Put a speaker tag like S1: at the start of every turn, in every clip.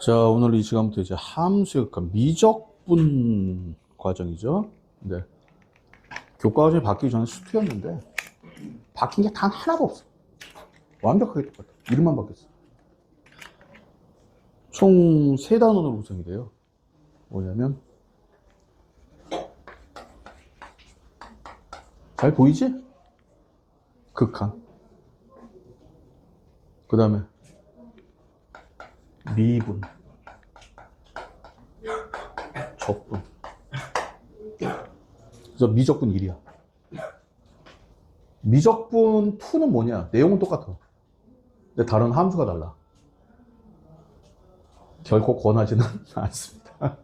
S1: 자, 오늘 이 시간부터 이제 함수의 극한 미적분 과정이죠. 네. 교과 과정이 바뀌기 전에 수투였는데 바뀐 게 단 하나도 없어. 완벽하게 똑같아. 이름만 바뀌었어. 총 세 단원으로 구성이 돼요. 뭐냐면 잘 보이지? 극한. 그 다음에 미분, 적분. 그래서 미적분 1이야. 미적분 2는 뭐냐? 내용은 똑같아. 근데 다른 함수가 달라. 결코 권하지는 않습니다.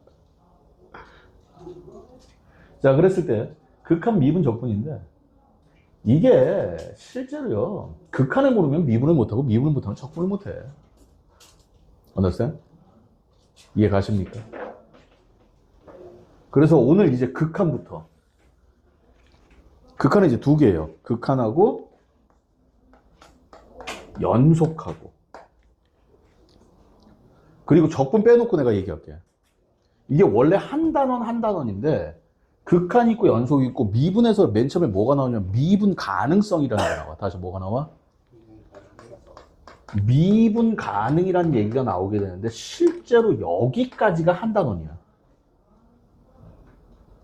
S1: 자, 그랬을 때 극한 미분 적분인데 이게 실제로요. 극한을 모르면 미분을 못하고 미분을 못하면 적분을 못해. understand? 이해 가십니까? 그래서 오늘 이제 극한부터 극한은 이제 두 개예요. 극한하고 연속하고 그리고 적분 빼놓고 내가 얘기할게. 이게 원래 한 단원 한 단원인데 극한 있고 연속 있고 미분에서 맨 처음에 뭐가 나오냐면 미분 가능성이라는 게 나와. 다시 뭐가 나와? 미분 가능이라는 얘기가 나오게 되는데 실제로 여기까지가 한 단원이야.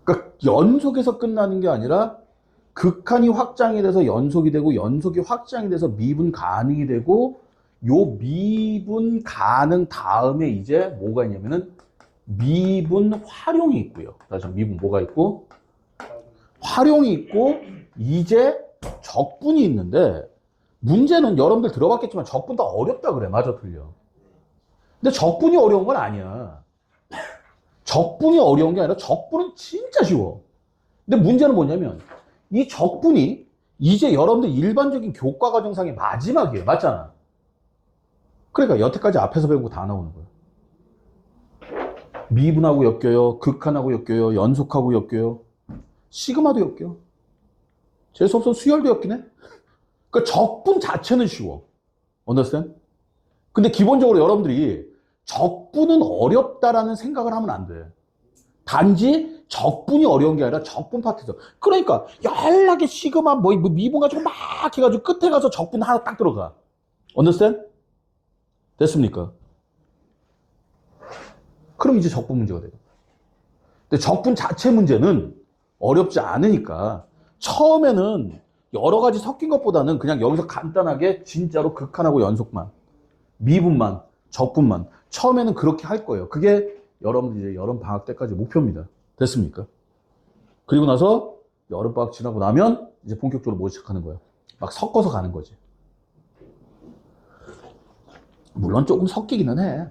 S1: 그러니까 연속해서 끝나는 게 아니라 극한이 확장이 돼서 연속이 되고 연속이 확장이 돼서 미분 가능이 되고 요 미분 가능 다음에 이제 뭐가 있냐면은 미분 활용이 있고요. 다시 미분 뭐가 있고? 활용이 있고 이제 적분이 있는데 문제는 여러분들 들어봤겠지만 적분 다 어렵다 그래. 맞아 틀려. 근데 적분이 어려운 건 아니야. 적분이 어려운 게 아니라 적분은 진짜 쉬워. 근데 문제는 뭐냐면 이 적분이 이제 여러분들 일반적인 교과 과정상의 마지막이에요. 맞잖아. 그러니까 여태까지 앞에서 배운 거 다 나오는 거예요. 미분하고 엮여요. 극한하고 엮여요. 연속하고 엮여요. 시그마도 엮여. 재수없어 수열도 엮이네. 그러니까 적분 자체는 쉬워. understand? 근데 기본적으로 여러분들이 적분은 어렵다라는 생각을 하면 안 돼. 단지 적분이 어려운 게 아니라 적분 파트에서. 그러니까 연락에 시그마 뭐 미분 가지고 막 해가지고 끝에 가서 적분 하나 딱 들어가. understand? 됐습니까? 그럼 이제 적분 문제가 돼요. 근데 적분 자체 문제는 어렵지 않으니까 처음에는 여러 가지 섞인 것보다는 그냥 여기서 간단하게 진짜로 극한하고 연속만, 미분만, 적분만 처음에는 그렇게 할 거예요. 그게 여러분들 이제 여름 방학 때까지 목표입니다. 됐습니까? 그리고 나서 여름 방학 지나고 나면 이제 본격적으로 뭐 시작하는 거예요? 막 섞어서 가는 거지. 물론 조금 섞이기는 해.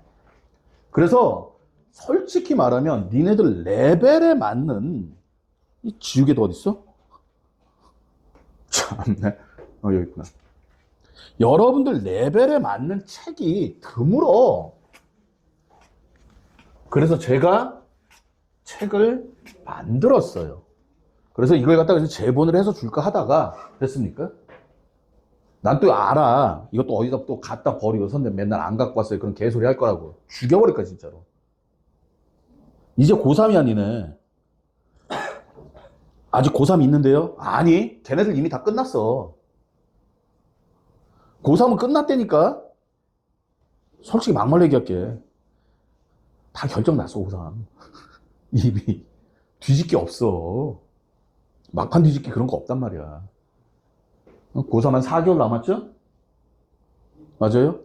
S1: 그래서 솔직히 말하면 니네들 레벨에 맞는 이 지우개도 어딨어? 참네. 여기 있구나. 여러분들 레벨에 맞는 책이 드물어. 그래서 제가 책을 만들었어요. 그래서 이걸 갖다가 재본을 해서 줄까 하다가 됐습니까? 난 또 알아. 이것도 어디다 또 갖다 버리고 선생님 맨날 안 갖고 왔어요. 그런 개소리 할 거라고. 죽여버릴 거야 진짜로. 이제 고3이야 니네. 아직 고3 있는데요? 아니 걔네들 이미 다 끝났어. 고3은 끝났다니까. 솔직히 막말 얘기할게. 다 결정 났어 고3. 이미 뒤집기 없어. 막판 뒤집기 그런 거 없단 말이야. 고3 한 4개월 남았죠? 맞아요?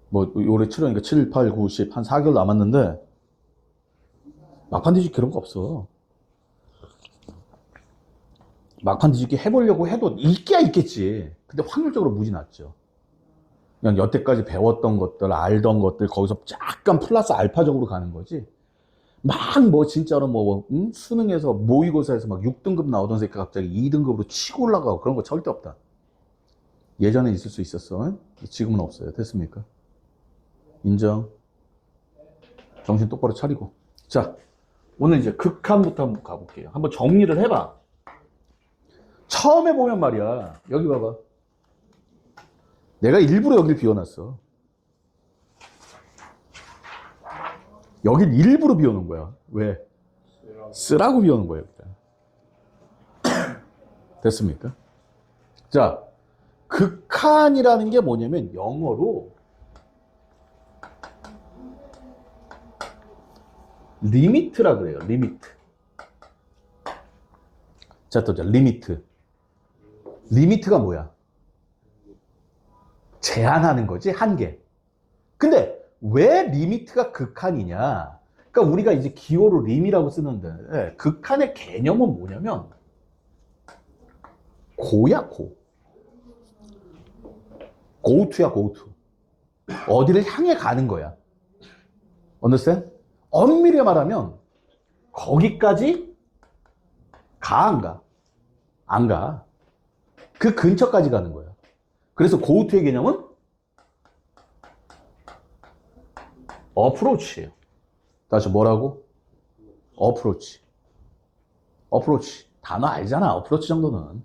S1: 뭐 올해 7월이니까 7, 8, 9, 10 한 4개월 남았는데 막판 뒤집기 그런 거 없어. 막판 뒤집기 해보려고 해도 있기야 있겠지. 근데 확률적으로 무지 낮죠. 그냥 여태까지 배웠던 것들, 알던 것들 거기서 약간 플러스 알파적으로 가는 거지. 막 뭐 진짜로 뭐 수능에서 모의고사에서 막 6등급 나오던 새끼가 갑자기 2등급으로 치고 올라가고 그런 거 절대 없다. 예전에 있을 수 있었어. 지금은 없어요. 됐습니까? 인정. 정신 똑바로 차리고. 자, 오늘 이제 극한부터 한번 가볼게요. 한번 정리를 해봐. 처음에 보면 말이야. 여기 봐봐. 내가 일부러 여기를 비워놨어. 여긴 일부러 비워놓은 거야. 왜? 쓰라고 비워놓은 거예요. 됐습니까? 자, 극한이라는 게 뭐냐면 영어로 리미트라 그래요. 리미트. 자, 또 리미트. 리미트가 뭐야? 제한하는 거지, 한계. 근데 왜 리미트가 극한이냐? 그러니까 우리가 이제 기호로 림이라고 쓰는데 극한의 개념은 뭐냐면 고야, 고. go to야, go to. 어디를 향해 가는 거야. understand? 엄밀히 말하면 거기까지 가, 안 가? 안 가. 그 근처까지 가는 거야. 그래서 go to의 개념은 approach예요. 다시 뭐라고? approach. approach. 단어 알잖아. approach 정도는.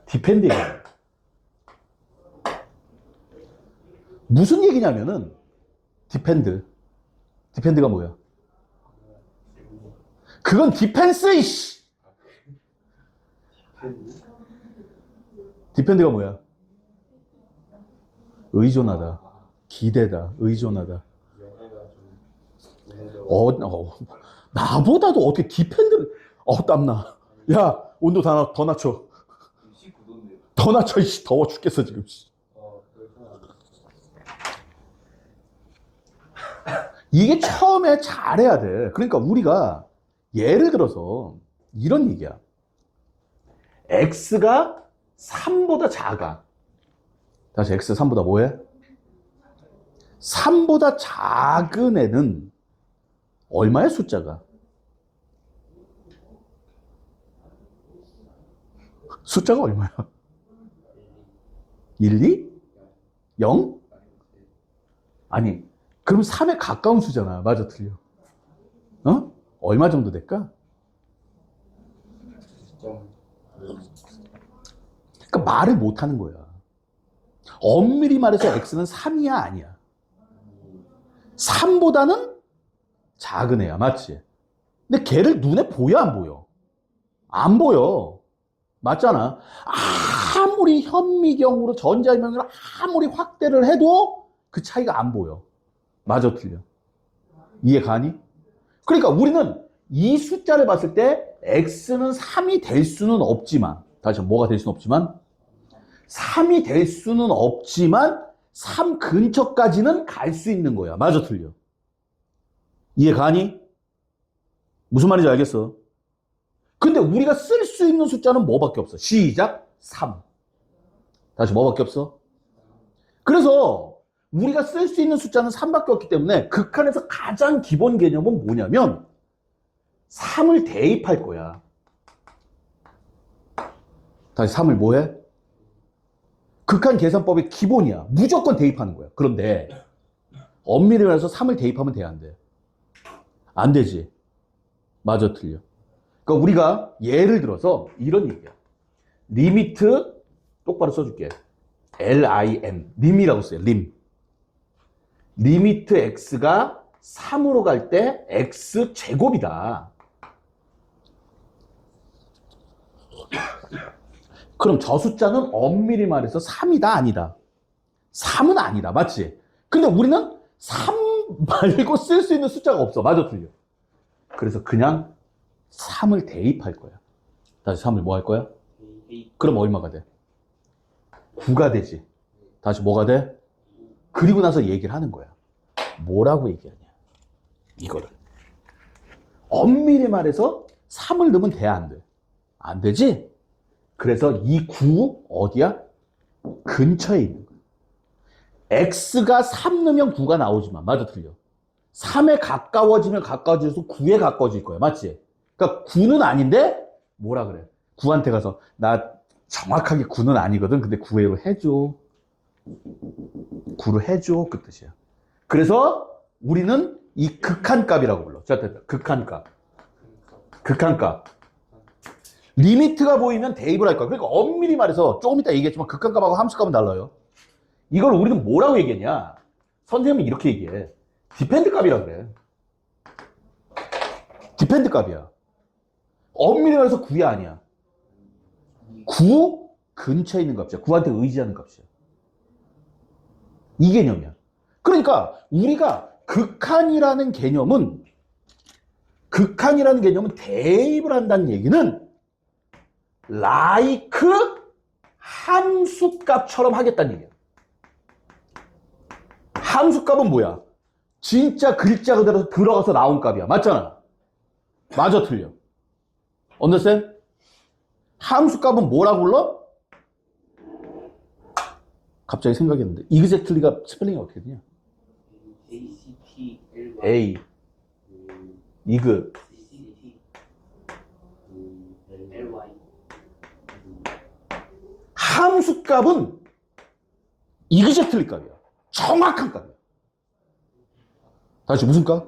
S1: depend 얘기야. 무슨 얘기냐면은 depend. depend가 뭐야? 그건 디펜스, 이씨! depend가 뭐야? 의존하다. 기대다. 의존하다. 나보다도 어떻게 디펜드를, 땀나. 야, 온도 더 낮춰. 더 낮춰, 이씨. 더워 죽겠어, 지금. 이게 처음에 잘해야 돼. 그러니까 우리가 예를 들어서 이런 얘기야. x가 3보다 작아. 다시 x 3보다 뭐해? 3보다 작은 애는 얼마야, 숫자가? 숫자가 얼마야? 1, 2? 0? 아니, 그럼 3에 가까운 수잖아. 맞아, 틀려? 어? 얼마 정도 될까? 그러니까 말을 못 하는 거야. 엄밀히 말해서 x는 3이야, 아니야? 3보다는 작은 애야, 맞지? 근데 걔를 눈에 보여, 안 보여? 안 보여. 맞잖아. 아무리 현미경으로 전자현미경으로 아무리 확대를 해도 그 차이가 안 보여. 맞아, 틀려? 이해 가니? 그러니까 우리는 이 숫자를 봤을 때 x는 3이 될 수는 없지만, 다시 뭐가 될 수는 없지만 3이 될 수는 없지만 3 근처까지는 갈 수 있는 거야. 맞아, 틀려? 이해 가니? 무슨 말인지 알겠어? 근데 우리가 쓸 수 있는 숫자는 뭐밖에 없어? 시작! 3. 다시 뭐밖에 없어? 그래서 우리가 쓸 수 있는 숫자는 3밖에 없기 때문에 극한에서 가장 기본 개념은 뭐냐면 3을 대입할 거야. 다시 3을 뭐해? 극한 계산법의 기본이야. 무조건 대입하는 거야. 그런데 엄밀히 말해서 3을 대입하면 돼, 안 돼? 안 되지. 맞아, 틀려? 그러니까 우리가 예를 들어서 이런 얘기야. 리미트 똑바로 써줄게. LIM. 림이라고 써요. 림. 리미트 x가 3으로 갈 때 x 제곱이다. 그럼 저 숫자는 엄밀히 말해서 3이다, 아니다? 3은 아니다. 맞지? 근데 우리는 3 말고 쓸 수 있는 숫자가 없어. 맞아, 틀려? 그래서 그냥 3을 대입할 거야. 다시 3을 뭐 할 거야? 그럼 얼마가 돼? 9가 되지. 다시 뭐가 돼? 그리고 나서 얘기를 하는 거야. 뭐라고 얘기하냐? 이거를. 엄밀히 말해서 3을 넣으면 돼, 안 돼? 안 되지? 그래서 이 9 어디야? 근처에 있는 거야. x가 3 넣으면 9가 나오지만, 맞아, 틀려? 3에 가까워지면 가까워질수록 9에 가까워질 거야. 맞지? 그러니까 9는 아닌데 뭐라 그래? 9한테 가서 나 정확하게 9는 아니거든. 근데 9로 해줘. 9로 해줘. 그 뜻이야. 그래서 우리는 이 극한값이라고 불러. 자, 됐다. 극한값. 극한값. 리미트가 보이면 대입을 할 거야. 그러니까 엄밀히 말해서 조금 이따 얘기했지만 극한값하고 함수값은 달라요. 이걸 우리는 뭐라고 얘기했냐? 선생님은 이렇게 얘기해. 디펜드 값이라 그래. 디펜드 값이야. 엄밀히 말해서 9이 아니야. 9 근처에 있는 값이야. 9한테 의지하는 값이야. 이 개념이야. 그러니까 우리가 극한이라는 개념은 대입을 한다는 얘기는 like 함수값처럼 하겠다는 얘기야. 함수값은 뭐야? 진짜 글자 그대로 들어가서 나온 값이야. 맞잖아. 맞아, 틀려. understand? 함수값은 뭐라고 불러? 갑자기 생각했는데 exactly가 스펠링이 어떻게 되냐? A 이그 함수값은 exactly 값이야. 정확한 값이야. 다시 무슨 값?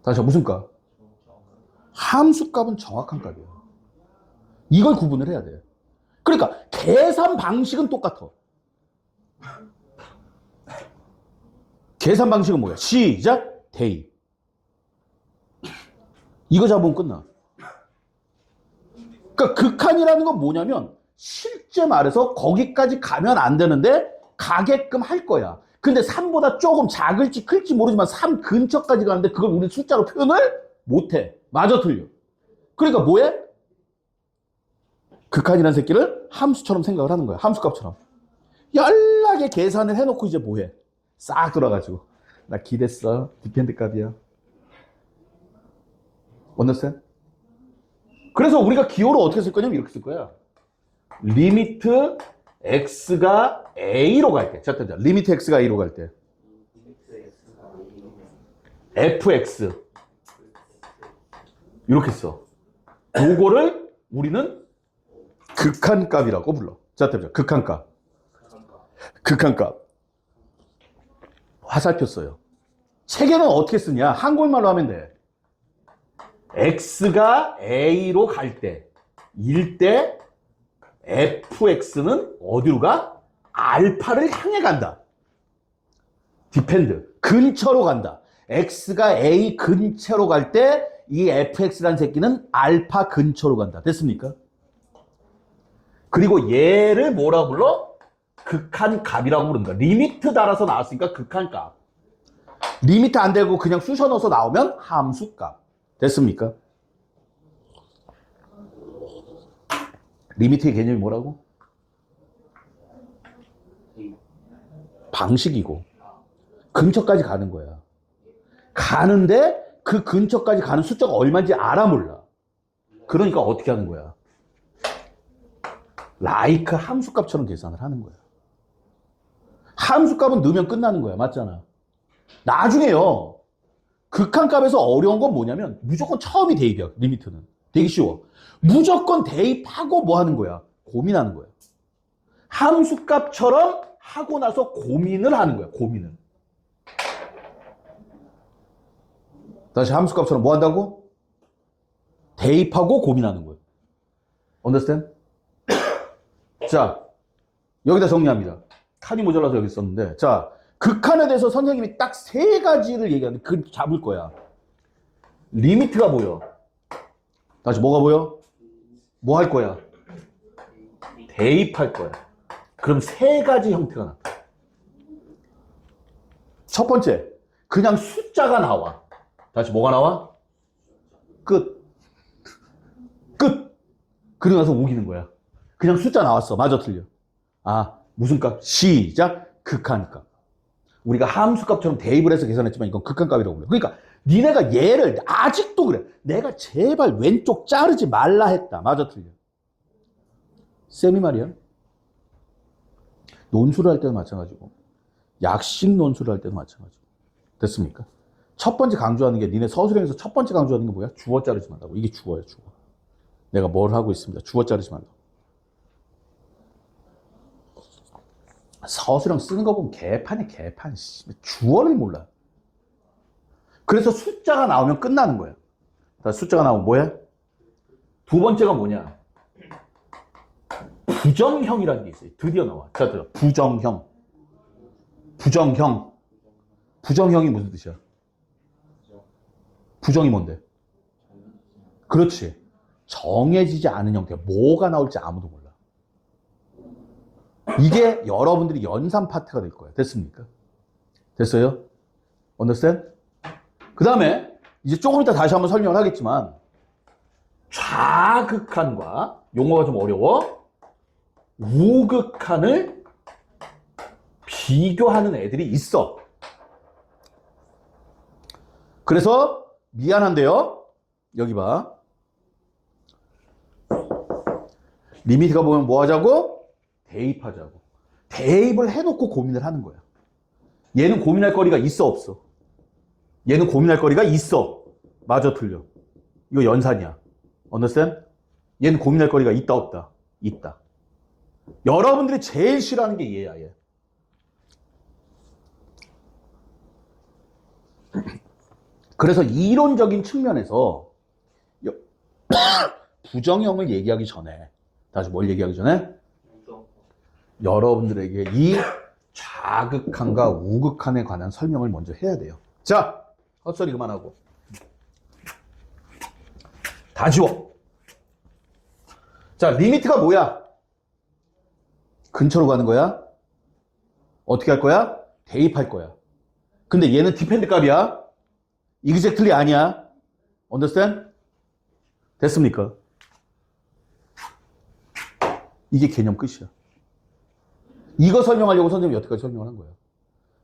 S1: 다시 무슨 값? 함수값은 정확한 값이야. 이걸 구분을 해야 돼. 그러니까 계산 방식은 똑같아. 계산 방식은 뭐야? 시작, 대입. 이거 잡으면 끝나. 그러니까 극한이라는 건 뭐냐면 실제 말해서 거기까지 가면 안 되는데 가게끔 할 거야. 근데 3보다 조금 작을지 클지 모르지만 3 근처까지 가는데 그걸 우리 숫자로 표현을 못해. 맞아, 틀려. 그러니까 뭐해? 극한이라는 새끼를 함수처럼 생각을 하는 거야. 함수값처럼. 연락에 계산을 해놓고 이제 뭐해? 싹 돌아가지고. 나 기댔어. 디펜드 값이야. understand? 그래서 우리가 기호를 어떻게 쓸 거냐면 이렇게 쓸 거야. 리미트 x가 a로 갈 때. 자, 리미트 x가 a로 갈 때. fx. 이렇게 써. 요거를 우리는 극한값이라고 불러. 자, 극한값. 극한값. 화살표 써요. 책에는 어떻게 쓰냐? 한국말로 하면 돼. x가 a로 갈 때, 일 때, fx는 어디로 가? 알파를 향해 간다. 디펜드. 근처로 간다. x가 a 근처로 갈 때, 이 fx라는 새끼는 알파 근처로 간다. 됐습니까? 그리고 얘를 뭐라 불러? 극한값이라고 부른다. 리미트 달아서 나왔으니까 극한값. 리미트 안 되고 그냥 쑤셔 넣어서 나오면 함수값. 됐습니까? 리미트의 개념이 뭐라고? 방식이고 근처까지 가는 거야. 가는데 그 근처까지 가는 숫자가 얼마인지 알아 몰라. 그러니까 어떻게 하는 거야? like 함수값처럼 계산을 하는 거야. 함수값은 넣으면 끝나는 거야. 맞잖아. 나중에요. 극한값에서 어려운 건 뭐냐면 무조건 처음이 대입이야. 리미트는. 되게 쉬워. 무조건 대입하고 뭐 하는 거야? 고민하는 거야. 함수값처럼 하고 나서 고민을 하는 거야. 고민을. 다시 함수값처럼 뭐 한다고? 대입하고 고민하는 거야. understand? 자, 여기다 정리합니다. 칸이 모자라서 여기 썼는데, 자, 극한에 대해서 선생님이 딱 3가지를 얘기하는데, 그 잡을 거야. 리미트가 보여. 다시 뭐가 보여? 뭐 할 거야? 대입할 거야. 그럼 3가지 형태가 나와. 첫 번째, 그냥 숫자가 나와. 다시 뭐가 나와? 끝. 끝. 그러고 나서 우기는 거야. 그냥 숫자 나왔어. 맞아, 틀려. 아, 무슨 값? 시작. 극한값. 우리가 함수값처럼 대입을 해서 계산했지만 이건 극한값이라고 불러. 그러니까 니네가 얘를 아직도 그래. 내가 제발 왼쪽 자르지 말라 했다. 맞아, 틀려. 쌤이 말이야. 논술을 할 때도 마찬가지고 약식 논술을 할 때도 마찬가지고. 됐습니까? 첫 번째 강조하는 게 니네 서술형에서 첫 번째 강조하는 게 뭐야? 주어 자르지 말라고. 이게 주어야, 주어. 내가 뭘 하고 있습니다. 주어 자르지 말라고. 서술형 쓰는 거 보면 개판이 개판. 주어를 몰라. 그래서 숫자가 나오면 끝나는 거야. 숫자가 나오면 뭐야? 두 번째가 뭐냐? 부정형이라는 게 있어요. 드디어 나와. 자, 들어. 부정형. 부정형. 부정형이 무슨 뜻이야? 부정이 뭔데? 그렇지. 정해지지 않은 형태. 뭐가 나올지 아무도 몰라. 이게 여러분들이 연산 파트가 될 거예요. 됐습니까? 됐어요? understand? 그 다음에 이제 조금 이따 다시 한번 설명을 하겠지만 좌극한과 용어가 좀 어려워. 우극한을 비교하는 애들이 있어. 그래서 미안한데요. 여기 봐. 리미트가 보면 뭐 하자고? 대입하자고. 대입을 해놓고 고민을 하는 거야. 얘는 고민할 거리가 있어 없어? 얘는 고민할 거리가 있어. 맞아 틀려. 이거 연산이야. understand? 얘는 고민할 거리가 있다 없다? 있다. 여러분들이 제일 싫어하는 게 얘야 얘. 그래서 이론적인 측면에서 부정형을 얘기하기 전에 다시 뭘 얘기하기 전에 여러분들에게 이 좌극한과 우극한에 관한 설명을 먼저 해야 돼요. 자, 헛소리 그만하고 다 지워. 자, 리미트가 뭐야? 근처로 가는 거야? 어떻게 할 거야? 대입할 거야. 근데 얘는 디펜드 값이야. exactly 아니야. understand? 됐습니까? 이게 개념 끝이야. 이거 설명하려고 선생님이 여태까지 설명을 한 거야.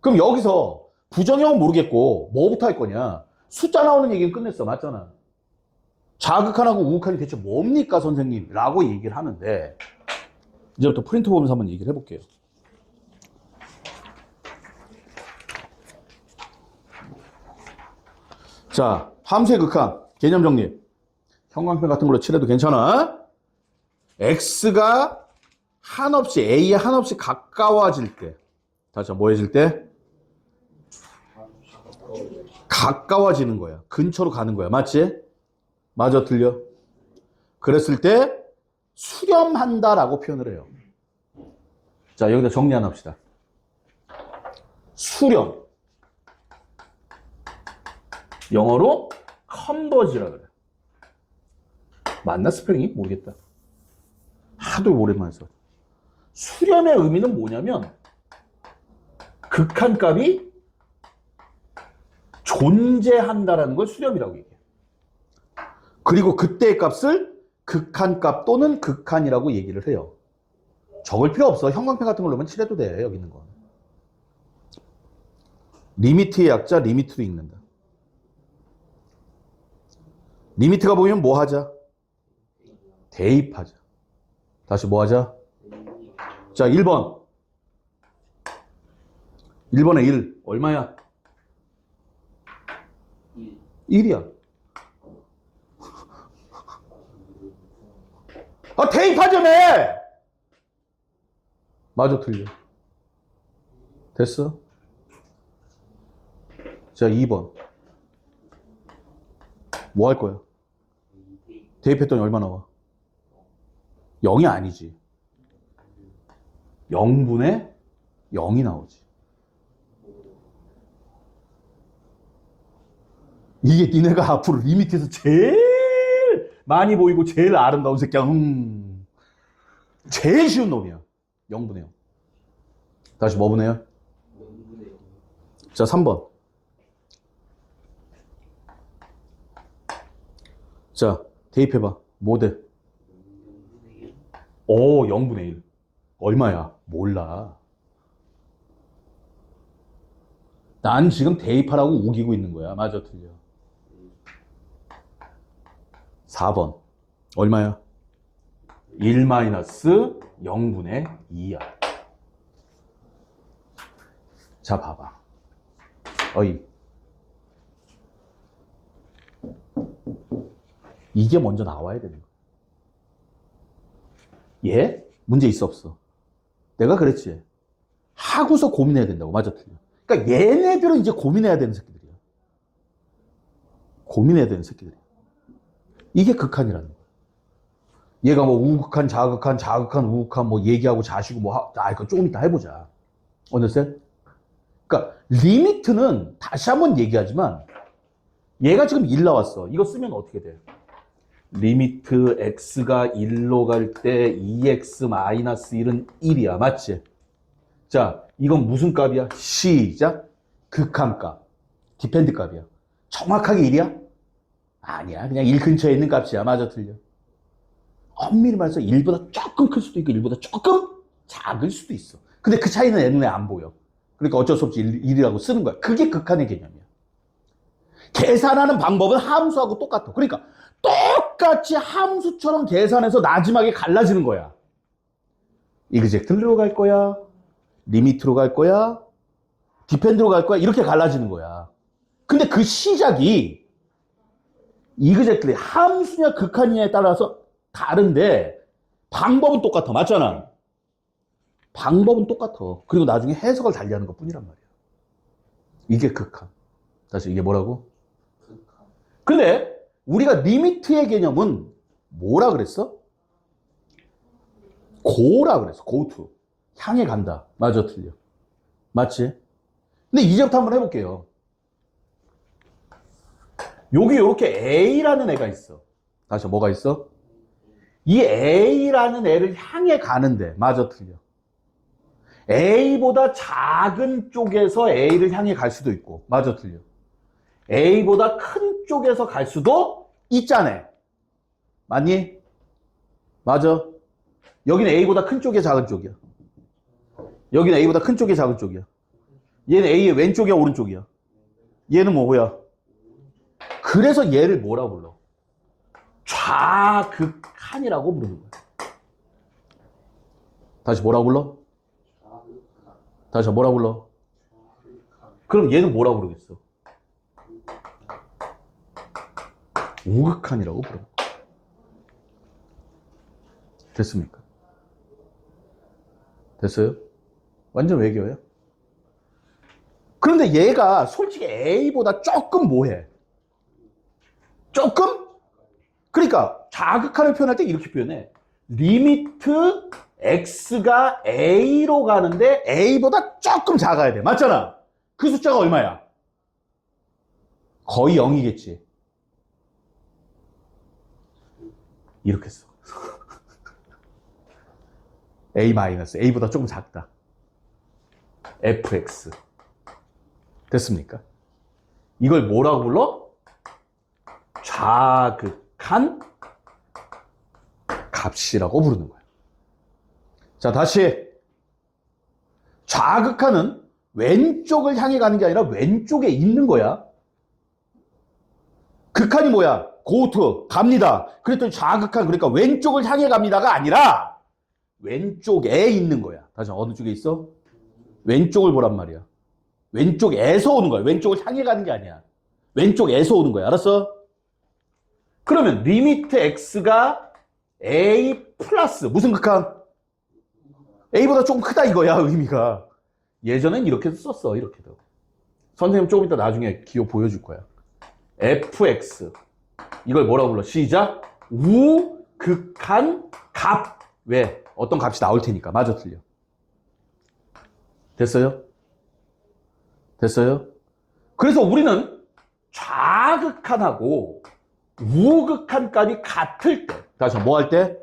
S1: 그럼 여기서 부정형은 모르겠고 뭐부터 할 거냐? 숫자 나오는 얘기는 끝냈어. 맞잖아. 좌극한하고 우극한이 대체 뭡니까 선생님? 라고 얘기를 하는데 이제부터 프린트 보면서 한번 얘기를 해볼게요. 자, 함수의 극한 개념 정리. 형광펜 같은 걸로 칠해도 괜찮아. x가 한없이 a에 한없이 가까워질 때, 다시 뭐 해질 때? 가까워지는 거야. 근처로 가는 거야. 맞지? 맞아 틀려? 그랬을 때 수렴한다라고 표현을 해요. 자, 여기다 정리 하나 합시다. 수렴. 영어로 컨버지라 그래. 맞나 스펠링이? 모르겠다. 하도 오랜만에 써. 수렴의 의미는 뭐냐면 극한값이 존재한다라는 걸 수렴이라고 얘기해. 그리고 그때의 값을 극한값 또는 극한이라고 얘기를 해요. 적을 필요 없어. 형광펜 같은 걸로만 칠해도 돼. 여기 있는 건. 리미트의 약자 리미트로 읽는다. 리미트가 보이면 뭐 하자? 대입하자. 다시 뭐 하자? 자, 1번. 1번에 1. 얼마야? 1이야. 아, 대입하자며! 맞아, 틀려. 됐어? 자, 2번. 뭐 할 거야? 대입했더니 얼마 나와? 0이 아니지. 0분의 0이 나오지. 이게 니네가 앞으로 리미트에서 제일 많이 보이고 제일 아름다운 새끼야. 제일 쉬운 놈이야. 0분의 0. 다시 뭐 분해요? 자, 3번. 자, 대입해봐. 뭐 돼? 오, 0분의 1. 얼마야? 몰라. 난 지금 대입하라고 우기고 있는 거야. 맞아, 틀려. 4번. 얼마야? 1-0분의 2야. 자, 봐봐. 어이. 이게 먼저 나와야 되는 거야. 얘? 문제 있어, 없어? 내가 그랬지. 하고서 고민해야 된다고. 맞아, 틀려. 그러니까 얘네들은 이제 고민해야 되는 새끼들이야. 고민해야 되는 새끼들이야. 이게 극한이라는 거야. 얘가 뭐 우극한, 자극한, 자극한, 우극한 뭐 얘기하고 자시고 뭐, 그거 조금 이따 해보자. 어느새? 그러니까 리미트는 다시 한번 얘기하지만 얘가 지금 1 나왔어. 이거 쓰면 어떻게 돼? 리미트 x가 1로 갈 때 2x-1은 1이야. 맞지? 자, 이건 무슨 값이야? 시작. 극한값. 디펜드 값이야. 정확하게 1이야? 아니야. 그냥 1 근처에 있는 값이야. 맞아, 틀려. 엄밀히 말해서 1보다 조금 클 수도 있고 1보다 조금 작을 수도 있어. 근데 그 차이는 내 눈에 안 보여. 그러니까 어쩔 수 없이 1이라고 쓰는 거야. 그게 극한의 개념이야. 계산하는 방법은 함수하고 똑같아. 그러니까 똑같이 함수처럼 계산해서 마지막에 갈라지는 거야. 이그젝트로 갈 거야? 리미트로 갈 거야? 디펜드로 갈 거야? 이렇게 갈라지는 거야. 근데 그 시작이 이그젝트리 함수냐 극한이냐에 따라서 다른데 방법은 똑같아. 맞잖아. 방법은 똑같아. 그리고 나중에 해석을 달리하는 것 뿐이란 말이야. 이게 극한. 다시 이게 뭐라고? 근데 우리가 리미트의 개념은 뭐라 그랬어? 고라 그랬어. go to. 향해 간다. 맞아, 틀려. 맞지? 근데 이제부터 한번 해볼게요. 여기 이렇게 A라는 애가 있어. 다시 뭐가 있어? 이 A라는 애를 향해 가는데 맞아, 틀려. A보다 작은 쪽에서 A를 향해 갈 수도 있고 맞아, 틀려. A보다 큰 쪽에서 갈 수도 있잖아. 맞니? 맞아. 여기는 A보다 큰 쪽이야, 작은 쪽이야? 여기는 A보다 큰 쪽이야, 작은 쪽이야? 얘는 A의 왼쪽이야, 오른쪽이야? 얘는 뭐야? 그래서 얘를 뭐라 불러? 좌극한이라고 부르는 거야. 다시 뭐라고 불러? 다시 뭐라고 불러? 그럼 얘는 뭐라고 부르겠어? 우극한이라고 불러. 됐습니까? 됐어요? 완전 외교예요. 그런데 얘가 솔직히 A보다 조금 뭐해? 조금? 그러니까 좌극한을 표현할 때 이렇게 표현해. 리미트 x가 a로 가는데 a보다 조금 작아야 돼. 맞잖아. 그 숫자가 얼마야? 거의 0이겠지. 이렇게 써. a 마이너스 a보다 조금 작다. fx. 됐습니까? 이걸 뭐라고 불러? 좌극한 값이라고 부르는 거예요. 자, 다시. 좌극한은 왼쪽을 향해 가는 게 아니라 왼쪽에 있는 거야. 극한이 뭐야? go to, 갑니다. 그랬더니 좌극한, 그러니까 왼쪽을 향해 갑니다가 아니라 왼쪽에 있는 거야. 다시 어느 쪽에 있어? 왼쪽을 보란 말이야. 왼쪽에서 오는 거야. 왼쪽을 향해 가는 게 아니야. 왼쪽에서 오는 거야. 알았어? 그러면 리미트 x가 a 플러스 무슨 극한? a보다 조금 크다 이거야, 의미가. 예전엔 이렇게도 썼어. 이렇게도. 선생님 조금 이따 나중에 기호 보여줄 거야. fx 이걸 뭐라고 불러? 시작. 우극한 값. 왜? 어떤 값이 나올 테니까. 맞아, 틀려. 됐어요? 됐어요? 그래서 우리는 좌극한하고 우극한 값이 같을 때, 다시 뭐 할 때?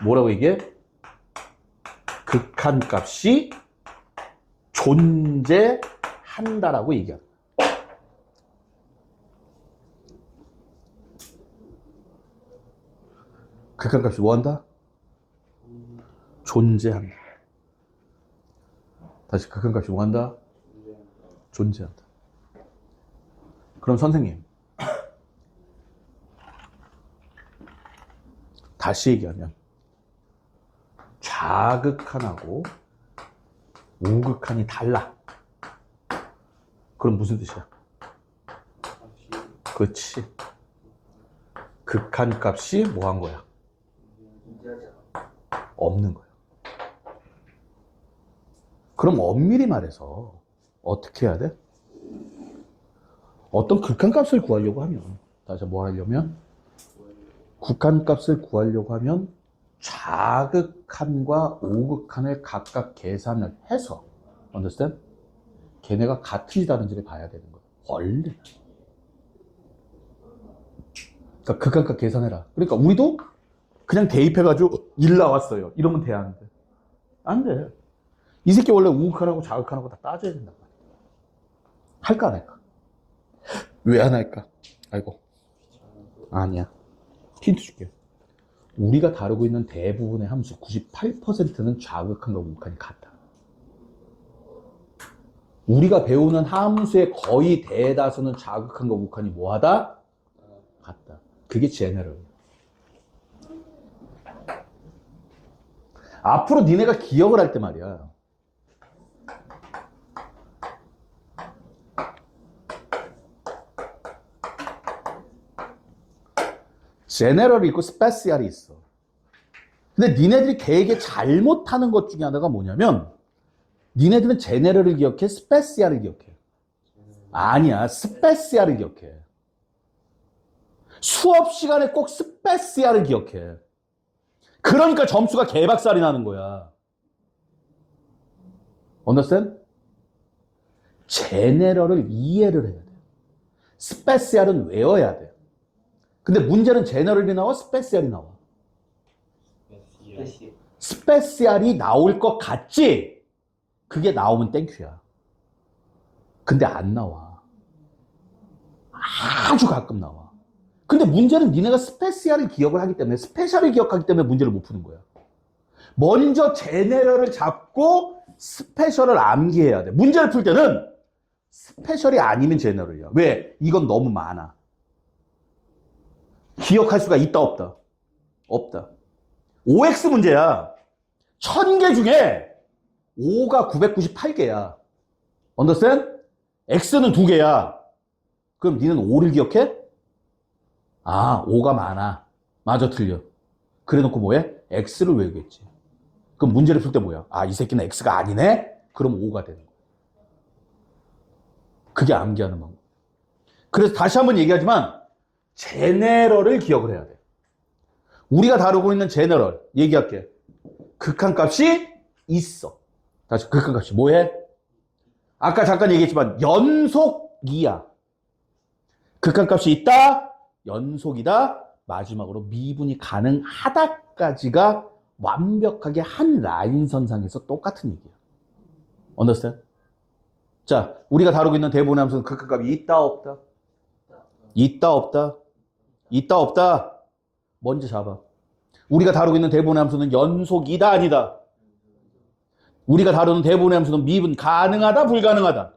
S1: 뭐라고 얘기해? 극한 값이 존재한다라고 얘기합니다. 극한 값이 뭐 한다? 존재한다. 다시 극한 값이 뭐 한다? 존재한다. 그럼 선생님, 다시 얘기하면 좌극한하고 우극한이 달라. 그럼 무슨 뜻이야? 그렇지. 극한 값이 뭐 한 거야? 없는 거야. 그럼 엄밀히 말해서 어떻게 해야 돼? 어떤 극한 값을 구하려고 하면, 다시 뭐 하려면? 극한 값을 구하려고 하면 좌극한과 우극한을 각각 계산을 해서, understand? 걔네가 같은지 다른지를 봐야 되는 거야. 원래. 그러니까 극한값 계산해라. 그러니까 우리도 그냥 대입해가지고 1 나왔어요. 이러면 돼, 안 돼? 안 돼. 이 새끼 원래 우극한하고 자극한하고 다 따져야 된단 말이야. 할까 안 할까? 왜 안 할까? 아이고. 아니야. 힌트 줄게. 우리가 다루고 있는 대부분의 함수 98%는 좌극한과 우극한이 같다. 우리가 배우는 함수의 거의 대다수는 좌극한과 우극한이 뭐하다? 같다. 그게 제너럴. 앞으로 니네가 기억을 할 때 말이야. 제너럴이 있고 스페시얼이 있어. 근데 니네들이 되게 잘못하는 것 중에 하나가 뭐냐면 니네들은 제너럴을 기억해? 스페시얼을 기억해? 아니야. 스페시얼을 기억해. 수업 시간에 꼭 스페시얼을 기억해. 그러니까 점수가 개박살이 나는 거야. understand? 제너럴을 이해를 해야 돼. 스페시얼은 외워야 돼. 근데 문제는 제너럴이 나와? 스페시얼이 나와? 스페시얼이 나올 것 같지? 그게 나오면 땡큐야. 근데 안 나와. 아주 가끔 나와. 근데 문제는 니네가 스페시얼을 기억을 하기 때문에, 스페셜을 기억하기 때문에 문제를 못 푸는 거야. 먼저 제네럴을 잡고 스페셜을 암기해야 돼. 문제를 풀 때는 스페셜이 아니면 제너럴이야. 왜? 이건 너무 많아. 기억할 수가 있다 없다? 없다. OX 문제야. 1000개 중에 5가 998개야. understand? X는 2개야. 그럼 니는 5를 기억해? 아, 5가 많아. 맞아, 틀려. 그래 놓고 뭐해? X를 외우겠지. 그럼 문제를 풀 때 뭐야? 아, 이 새끼는 X가 아니네? 그럼 5가 되는 거야. 그게 암기하는 방법. 그래서 다시 한번 얘기하지만 제네럴을 기억을 해야 돼. 우리가 다루고 있는 제너럴 얘기할게. 극한값이 있어. 다시 극한값이 뭐해? 아까 잠깐 얘기했지만 연속이야. 극한값이 있다. 연속이다. 마지막으로 미분이 가능하다까지가 완벽하게 한 라인선상에서 똑같은 얘기야. understand? 자, 우리가 다루고 있는 대부분의 함수는 극한값이 있다 없다? 있다 없다? 있다 없다? 먼저 잡아. 우리가 다루고 있는 대부분의 함수는 연속이다 아니다? 우리가 다루는 대부분의 함수는 미분 가능하다 불가능하다?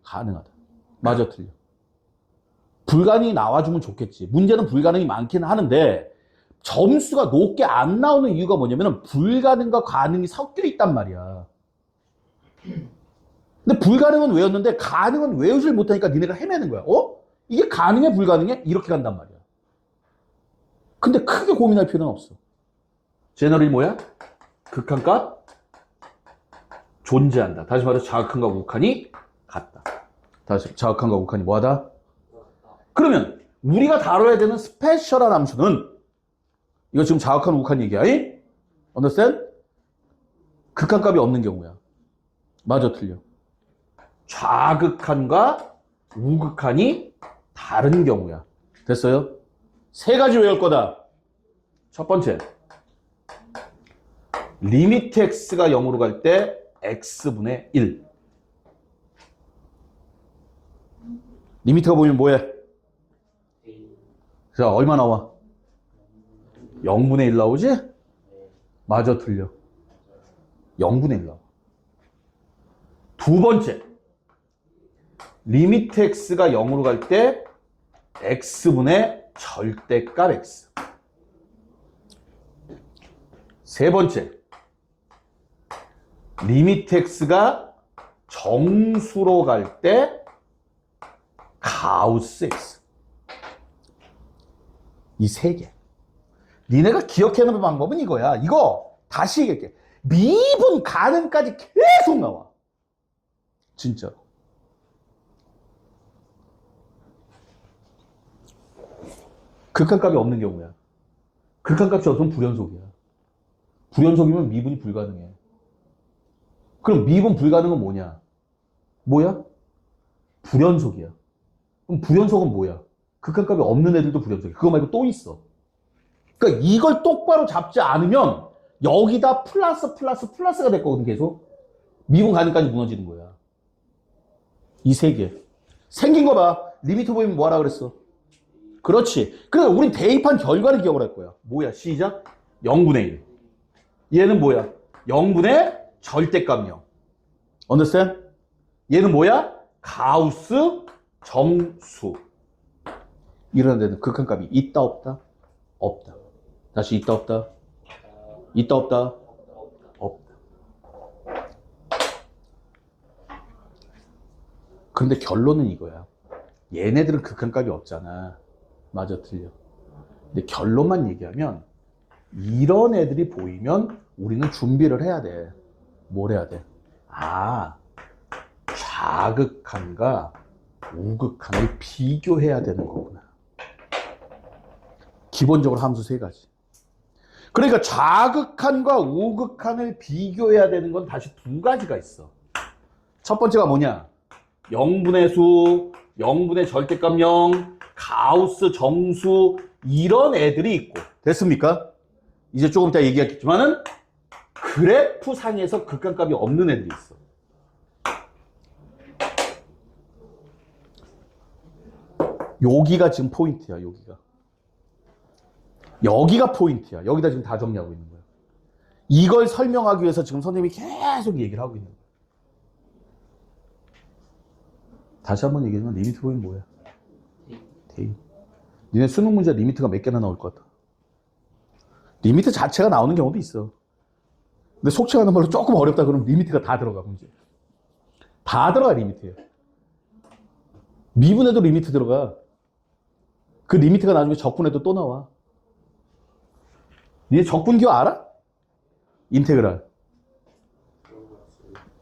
S1: 가능하다. 맞아 틀려. 불가능이 나와주면 좋겠지. 문제는 불가능이 많기는 하는데 점수가 높게 안 나오는 이유가 뭐냐면 불가능과 가능이 섞여 있단 말이야. 근데 불가능은 외웠는데 가능은 외우질 못하니까 니네가 헤매는 거야. 이게 가능해 불가능해? 이렇게 간단 말이야. 근데 크게 고민할 필요는 없어. 제너럴이 뭐야? 극한값 존재한다. 다시 말해서 자극한과 우극한이 같다. 다시 자극한과 우극한이 뭐하다? 그러면 우리가 다뤄야 되는 스페셜한 함수는 이거 지금 자극한 우극한 얘기야. understand? 극한값이 없는 경우야. 맞아 틀려. 좌극한과 우극한이 다른 경우야. 됐어요? 3가지 외울 거다. 첫 번째, 리미트 x가 0으로 갈 때 x분의 1. 리미트가 보이면 뭐해? 자, 얼마 나와? 0분의 1 나오지? 맞아 틀려. 0분의 1 나와. 두 번째, 리미트 x가 0으로 갈 때 x분의 절대값 x. 세 번째, 리미트 x가 정수로 갈 때 가우스 x. 이 3개. 니네가 기억해놓는 방법은 이거야. 이거 다시 얘기할게. 미분 가능까지 계속 나와. 진짜로. 극한값이 없는 경우야. 극한값이 없으면 불연속이야. 불연속이면 미분이 불가능해. 그럼 미분 불가능은 뭐냐? 뭐야? 불연속이야. 그럼 불연속은 뭐야? 극한값이 없는 애들도 불연속이야. 그거 말고 또 있어. 그러니까 이걸 똑바로 잡지 않으면 여기다 플러스가 될 거거든, 계속. 미분 가능까지 무너지는 거야. 이 세 개. 생긴 거 봐. 리미트 보이면 뭐 하라 그랬어? 그렇지. 그래, 우린 대입한 결과를 기억을 할 거야. 뭐야, 시작? 0분의 1. 얘는 뭐야? 0분의 절대값 0. understand? 얘는 뭐야? 가우스 정수. 이런 데는 극한값이 있다, 없다? 없다. 다시 있다, 없다? 있다, 없다? 없다. 그런데 결론은 이거야. 얘네들은 극한값이 없잖아. 맞아, 틀려. 근데 결론만 얘기하면 이런 애들이 보이면 우리는 준비를 해야 돼. 뭘 해야 돼? 아, 좌극한과 우극한을 비교해야 되는 거구나. 기본적으로 함수 세 가지. 그러니까 좌극한과 우극한을 비교해야 되는 건 다시 두 가지가 있어. 첫 번째가 뭐냐? 0분의 수, 0분의 절대값 0, 가우스 정수 이런 애들이 있고. 됐습니까? 이제 조금 이따 얘기하겠지만은 그래프 상에서 극한값이 없는 애들이 있어. 여기가 지금 포인트야, 여기가. 여기가 포인트야. 여기다 지금 다 정리하고 있는 거야. 이걸 설명하기 위해서 지금 선생님이 계속 얘기를 하고 있는 거야. 다시 한번 얘기하면 리미트 보이면 뭐야? 대입. 니네 수능 문제 리미트가 몇 개나 나올 것 같아? 리미트 자체가 나오는 경우도 있어. 근데 속칭하는 말로 조금 어렵다 그러면 리미트가 다 들어가, 문제. 다 들어가, 리미트에. 미분에도 리미트 들어가. 그 리미트가 나중에 적분에도 또 나와. 니네 적분기호 알아? 인테그랄.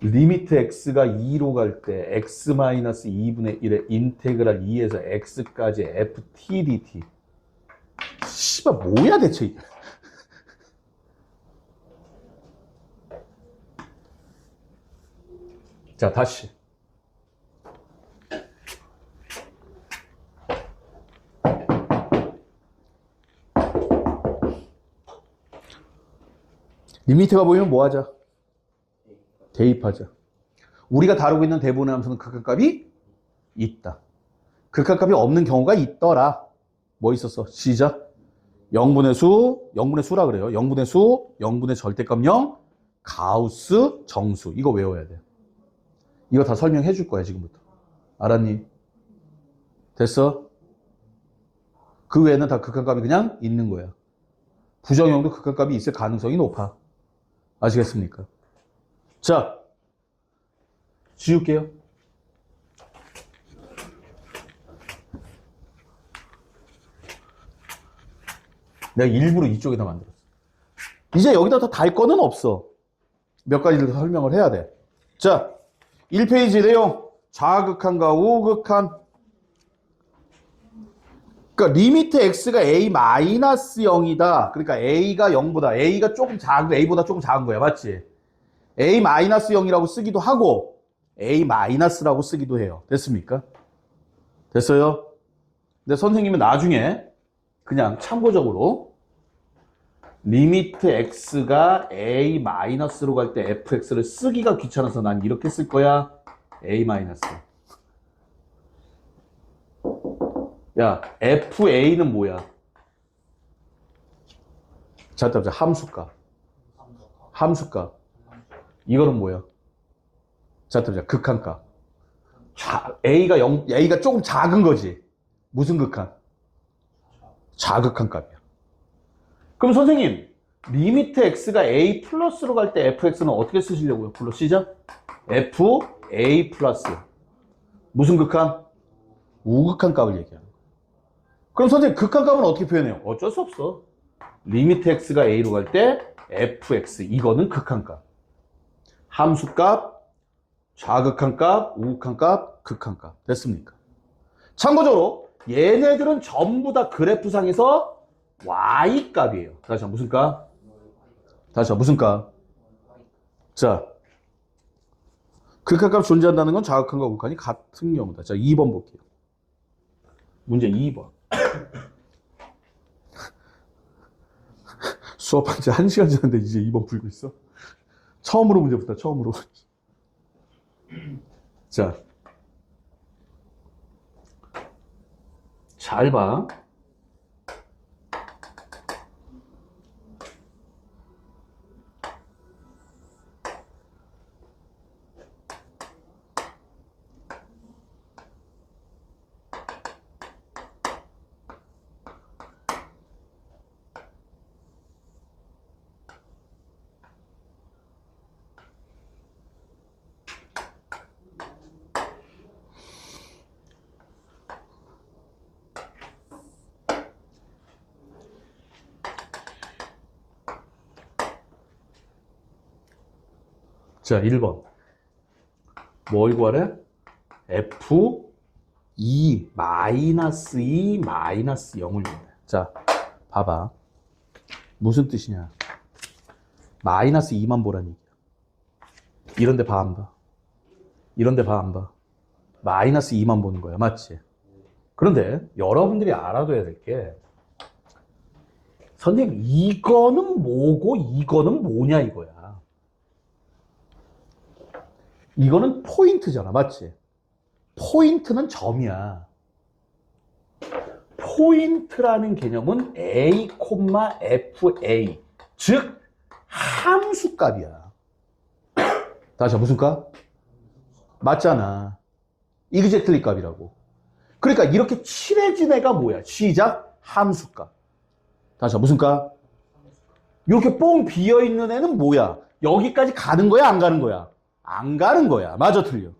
S1: 리미트 x가 2로 갈 때 x-2분의 1의 인테그랄 2에서 x까지 ft dt. 씨발 뭐야 대체 이게. 자, 다시. 리미트가 보이면 뭐 하자? 대입하자. 우리가 다루고 있는 대분의 함수는 극한값이 있다. 극한값이 없는 경우가 있더라. 뭐 있었어? 시작. 0분의 수라 그래요. 0분의 수, 0분의 절대값 0, 가우스 정수. 이거 외워야 돼. 이거 다 설명해 줄 거야, 지금부터. 알았니? 됐어? 그 외에는 다 극한값이 그냥 있는 거야. 부정형도 극한값이 있을 가능성이 높아. 아시겠습니까? 자, 지울게요. 내가 일부러 이쪽에다 만들었어. 이제 여기다 더 달 거는 없어. 몇 가지를 더 설명을 해야 돼. 자, 1페이지 내용. 좌극한과 우극한. 그러니까 리미트 x가 a-0이다. 그러니까 a가 0보다, a가 조금 작은, a보다 조금 작은 거야. 맞지? a-0이라고 쓰기도 하고 a-라고 쓰기도 해요. 됐습니까? 됐어요? 근데 선생님은 나중에 그냥 참고적으로 리미트 x가 a-로 갈 때 fx를 쓰기가 귀찮아서 난 이렇게 쓸 거야. a-. 야, fa는 뭐야? 자, 함수값. 함수값. 이거는 뭐야? 자, 극한값. A가 조금 작은 거지. 무슨 극한? 좌극한 값이야. 그럼 선생님, 리미트 x가 a 플러스로 갈 때 fx는 어떻게 쓰시려고요? 불러 시작. fa 플러스. 무슨 극한? 우극한 값을 얘기하는 거야. 그럼 선생님, 극한 값은 어떻게 표현해요? 어쩔 수 없어. 리미트 x가 a로 갈 때 fx. 이거는 극한 값. 함수값, 좌극한값, 우극한값, 극한값. 됐습니까? 참고적으로 얘네들은 전부 다 그래프상에서 y값이에요. 다시 한번 무슨 값? 다시 한번 무슨 값? 자, 극한값 존재한다는 건 자극한과 극한이 같은 경우다. 자, 2번 볼게요. 문제 2번. 수업한 지 1시간 지났는데 이제 2번 풀고 있어? 처음으로 문제부터 처음으로. 자, 잘 봐. 자, 1번. 뭘 구하래? F2 마이너스 2 마이너스 0을 구하래. 자, 봐봐. 무슨 뜻이냐? 마이너스 2만 보라는 얘기야. 이런데 봐, 안 봐? 이런데 봐, 안 봐? 마이너스 2만 보는 거야. 맞지? 그런데 여러분들이 알아둬야 될 게, 선생님, 이거는 뭐고 이거는 뭐냐 이거야. 이거는 포인트잖아. 맞지? 포인트는 점이야. 포인트라는 개념은 A, FA. 즉, 함수값이야. 다시 무슨 값? 맞잖아. 이그젝틀리 값이라고. 그러니까 이렇게 칠해진 애가 뭐야? 시작, 함수값. 다시 무슨 값? 이렇게 뻥 비어있는 애는 뭐야? 여기까지 가는 거야? 안 가는 거야? 안 가는 거야. 맞아, 틀려.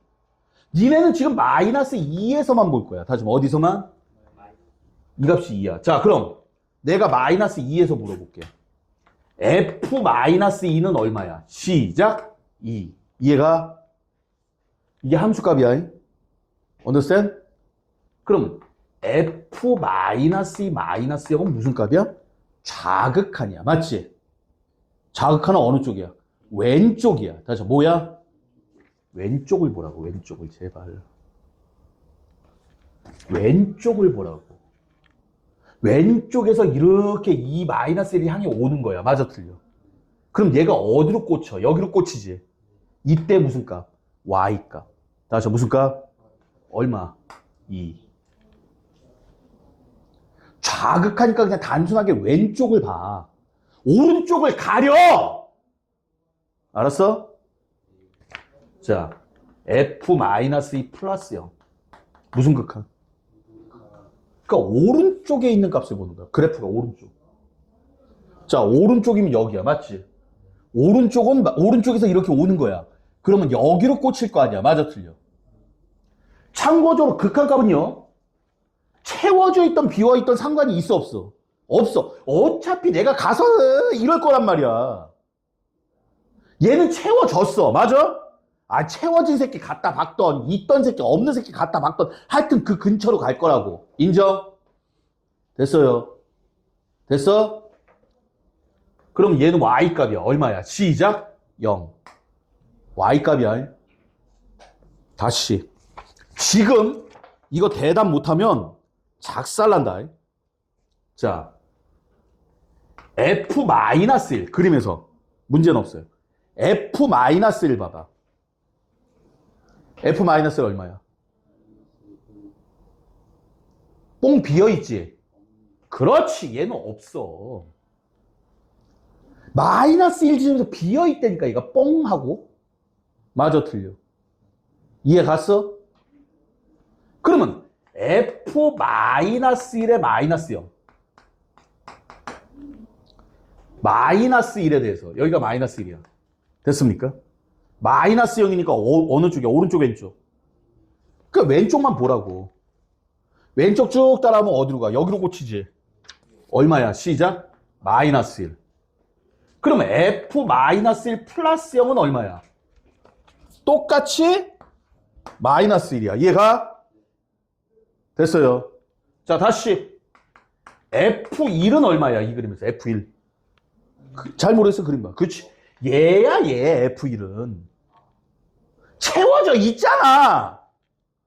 S1: 니네는 지금 마이너스 2에서만 볼 거야. 다시 어디서만? 이 값이 2야. 자, 그럼 내가 마이너스 2에서 물어볼게. F 마이너스 2는 얼마야? 시작, 2. 이해가? 이게 함수값이야. understand? 그럼 F 마이너스 2 마이너스 0은 무슨 값이야? 자극한이야. 맞지? 자극한은 어느 쪽이야? 왼쪽이야. 다시 뭐야? 왼쪽을 보라고. 왼쪽을 제발. 왼쪽을 보라고. 왼쪽에서 이렇게 이 마이너스 1이 향해 오는 거야. 맞아, 틀려? 그럼 얘가 어디로 꽂혀? 여기로 꽂히지. 이때 무슨 값? y 값. 다시 무슨 값? 얼마? 2. 자극하니까 그냥 단순하게 왼쪽을 봐. 오른쪽을 가려! 알았어? 자, F-2 플러스 0. 무슨 극한? 그러니까 오른쪽에 있는 값을 보는 거야. 그래프가 오른쪽. 자, 오른쪽이면 여기야. 맞지? 오른쪽은, 오른쪽에서 이렇게 오는 거야. 그러면 여기로 꽂힐 거 아니야. 맞아, 틀려? 참고적으로 극한값은요, 채워져 있던 비워 있던 상관이 있어, 없어? 없어. 어차피 내가 가서 이럴 거란 말이야. 얘는 채워졌어. 맞아? 아, 채워진 새끼 갖다 박던, 있던 새끼, 없는 새끼 갖다 박던, 하여튼 그 근처로 갈 거라고. 인정? 됐어요? 됐어? 그럼 얘는 y값이야. 얼마야? 시작? 0. y값이야. 다시. 지금 이거 대답 못하면 작살난다. 자, F-1 그림에서 문제는 없어요. F-1 봐봐. F-1 얼마야? 뽕 비어있지? 그렇지, 얘는 없어. 마이너스 1 지점에서 비어있다니까 얘가 뽕하고. 맞아, 틀려? 이해 갔어? 그러면 F-1에 마이너스 0. 마이너스 1에 대해서 여기가 마이너스 1이야. 됐습니까? 마이너스 0이니까 어느 쪽이야? 오른쪽, 왼쪽? 그 왼쪽만 보라고. 왼쪽 쭉 따라하면 어디로 가? 여기로 꽂히지. 얼마야? 시작? 마이너스 1. 그러면 F-1 플러스 0은 얼마야? 똑같이 마이너스 1이야. 이해가? 됐어요. 자, 다시. F1은 얼마야? 이 그림에서 F1. 잘 모르겠어, 그림 봐. 그치? 얘야, 얘, F1은. 채워져 있잖아.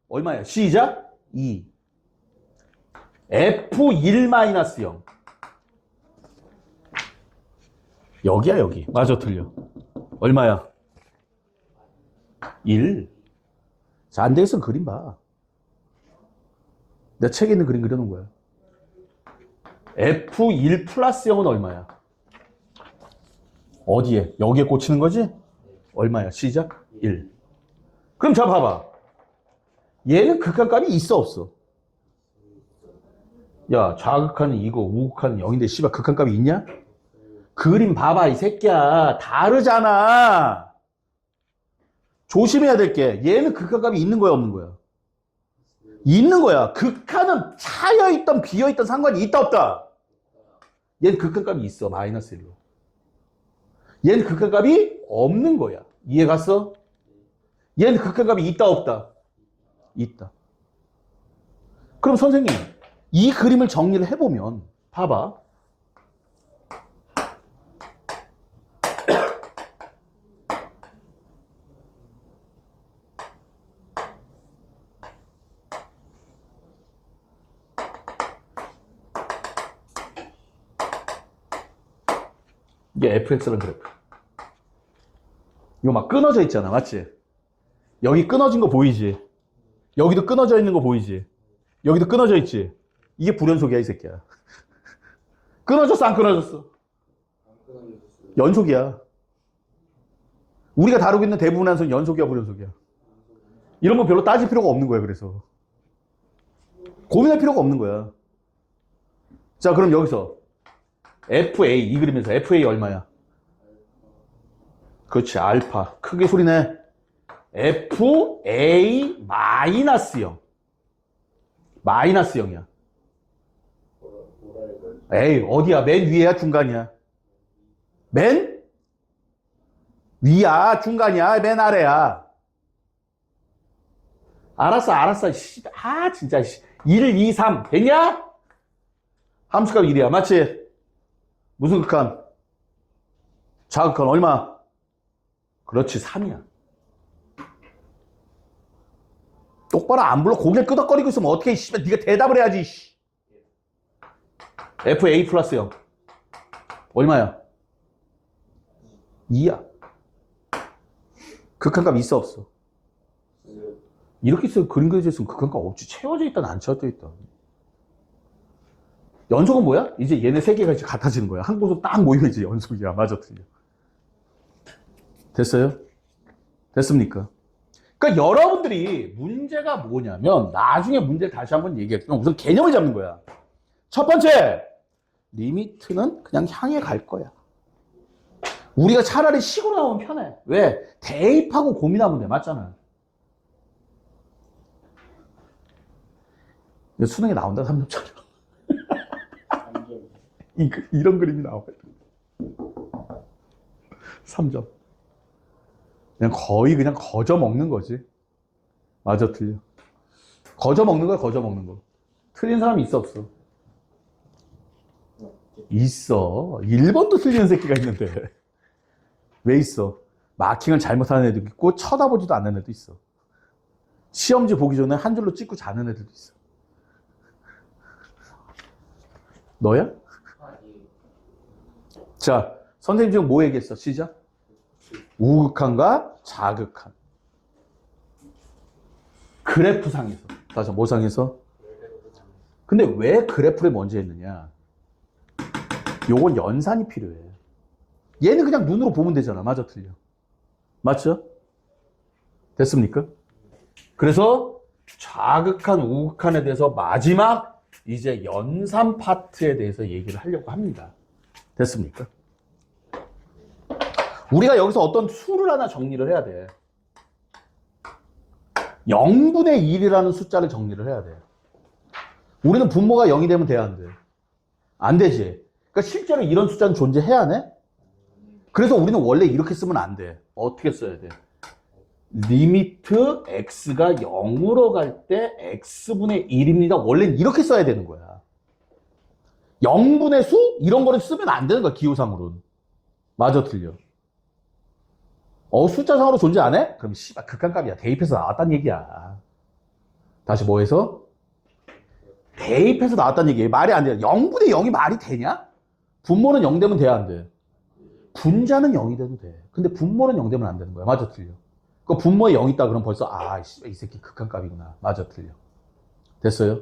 S1: 얼마야? 시작. 2. F1-0. 여기야, 여기. 맞아, 틀려. 얼마야? 1. 자, 안 되겠으면 그림 봐. 내가 책에 있는 그림 그려놓은 거야. F1 플러스 0은 얼마야? 어디에? 여기에 꽂히는 거지? 얼마야? 시작. 1. 그럼 자, 봐봐. 얘는 극한값이 있어, 없어? 야, 좌극한은 이거, 우극한은 0인데, 씨발, 극한값이 있냐? 그림 봐봐, 이 새끼야. 다르잖아. 조심해야 될 게, 얘는 극한값이 있는 거야, 없는 거야? 있는 거야. 극한은 차여있던, 비어있던 상관이 있다, 없다? 얘는 극한값이 있어, 마이너스 1로. 얘는 극한값이 없는 거야. 이해 갔어? 얘는 극한값이 있다, 없다? 있다. 그럼 선생님, 이 그림을 정리를 해보면, 봐봐. 이게 fx라는 그래프. 이거 막 끊어져 있잖아, 맞지? 여기 끊어진 거 보이지? 여기도 끊어져 있는 거 보이지? 여기도 끊어져 있지? 이게 불연속이야, 이 새끼야. 끊어졌어, 안 끊어졌어? 연속이야. 우리가 다루고 있는 대부분 한수는 연속이야, 불연속이야? 이런 거 별로 따질 필요가 없는 거야, 그래서. 고민할 필요가 없는 거야. 자, 그럼 여기서 FA, 이 그림에서 FA 얼마야? 그렇지, 알파. 크게 소리내. FA 마이너스 0. 마이너스 0이야. 에이, 어디야? 맨 위에야, 중간이야? 맨 위야, 중간이야, 맨 아래야. 알았어. 진짜. 1, 2, 3. 됐냐? 함수값 1이야. 맞지? 무슨 극한? 좌극한 얼마? 그렇지, 3이야. 똑바로 안 불러. 고개를 끄덕거리고 있으면 어떻게, 씨발, 네가 대답을 해야지, 씨. FA 플러스 0. 얼마야? 2야. 극한값 있어, 없어? 이렇게 있어, 그림 그려져 있으면 극한값 없지. 채워져 있다, 안 채워져 있다. 연속은 뭐야? 이제 얘네 세 개가 이제 같아지는 거야. 한 곳으로 딱 모이면 이제 연속이야. 맞아, 틀려. 됐어요? 됐습니까? 그러니까 여러분들이 문제가 뭐냐면, 나중에 문제를 다시 한번 얘기했지만 우선 개념을 잡는 거야. 첫 번째, 리미트는 그냥 향해 갈 거야. 우리가 차라리 식으로 나오면 편해. 왜? 대입하고 고민하면 돼. 맞잖아. 수능에 나온다, 3점짜리. 이런 그림이 나와요. 3점. 그냥 거저 먹는 거지. 맞아, 틀려. 거저 먹는 거야, 거저 먹는 거. 틀린 사람이 있어, 없어? 있어. 1번도 틀리는 새끼가 있는데. 왜 있어? 마킹을 잘못하는 애도 있고, 쳐다보지도 않는 애도 있어. 시험지 보기 전에 한 줄로 찍고 자는 애들도 있어. 너야? 자, 선생님 지금 뭐 얘기했어? 시작. 우극한과 좌극한. 그래프상에서. 다시 뭐 상에서? 근데 왜 그래프를 먼저 했느냐? 요건 연산이 필요해. 얘는 그냥 눈으로 보면 되잖아. 맞아, 틀려? 맞죠? 됐습니까? 그래서 좌극한, 우극한에 대해서 마지막 이제 연산 파트에 대해서 얘기를 하려고 합니다. 됐습니까? 우리가 여기서 어떤 수를 하나 정리를 해야 돼. 0분의 1이라는 숫자를 정리를 해야 돼. 우리는 분모가 0이 되면 돼야 안 돼? 안 되지. 그러니까 실제로 이런 숫자는 존재해야 하네? 그래서 우리는 원래 이렇게 쓰면 안 돼. 어떻게 써야 돼? 리미트 x가 0으로 갈 때 x분의 1입니다. 원래는 이렇게 써야 되는 거야. 0분의 수? 이런 거를 쓰면 안 되는 거야, 기호상으로는. 맞아, 틀려? 숫자상으로 존재 안 해? 그럼 씨발 극한값이야. 대입해서 나왔다는 얘기야. 다시 뭐해서? 대입해서 나왔다는 얘기야. 말이 안 돼. 0분의 0이 말이 되냐? 분모는 0 되면 돼야 안 돼? 분자는 0이 돼도 돼. 근데 분모는 0 되면 안 되는 거야. 맞아, 틀려. 그 분모에 0 있다 그러면 벌써 이 새끼 극한값이구나. 맞아, 틀려. 됐어요?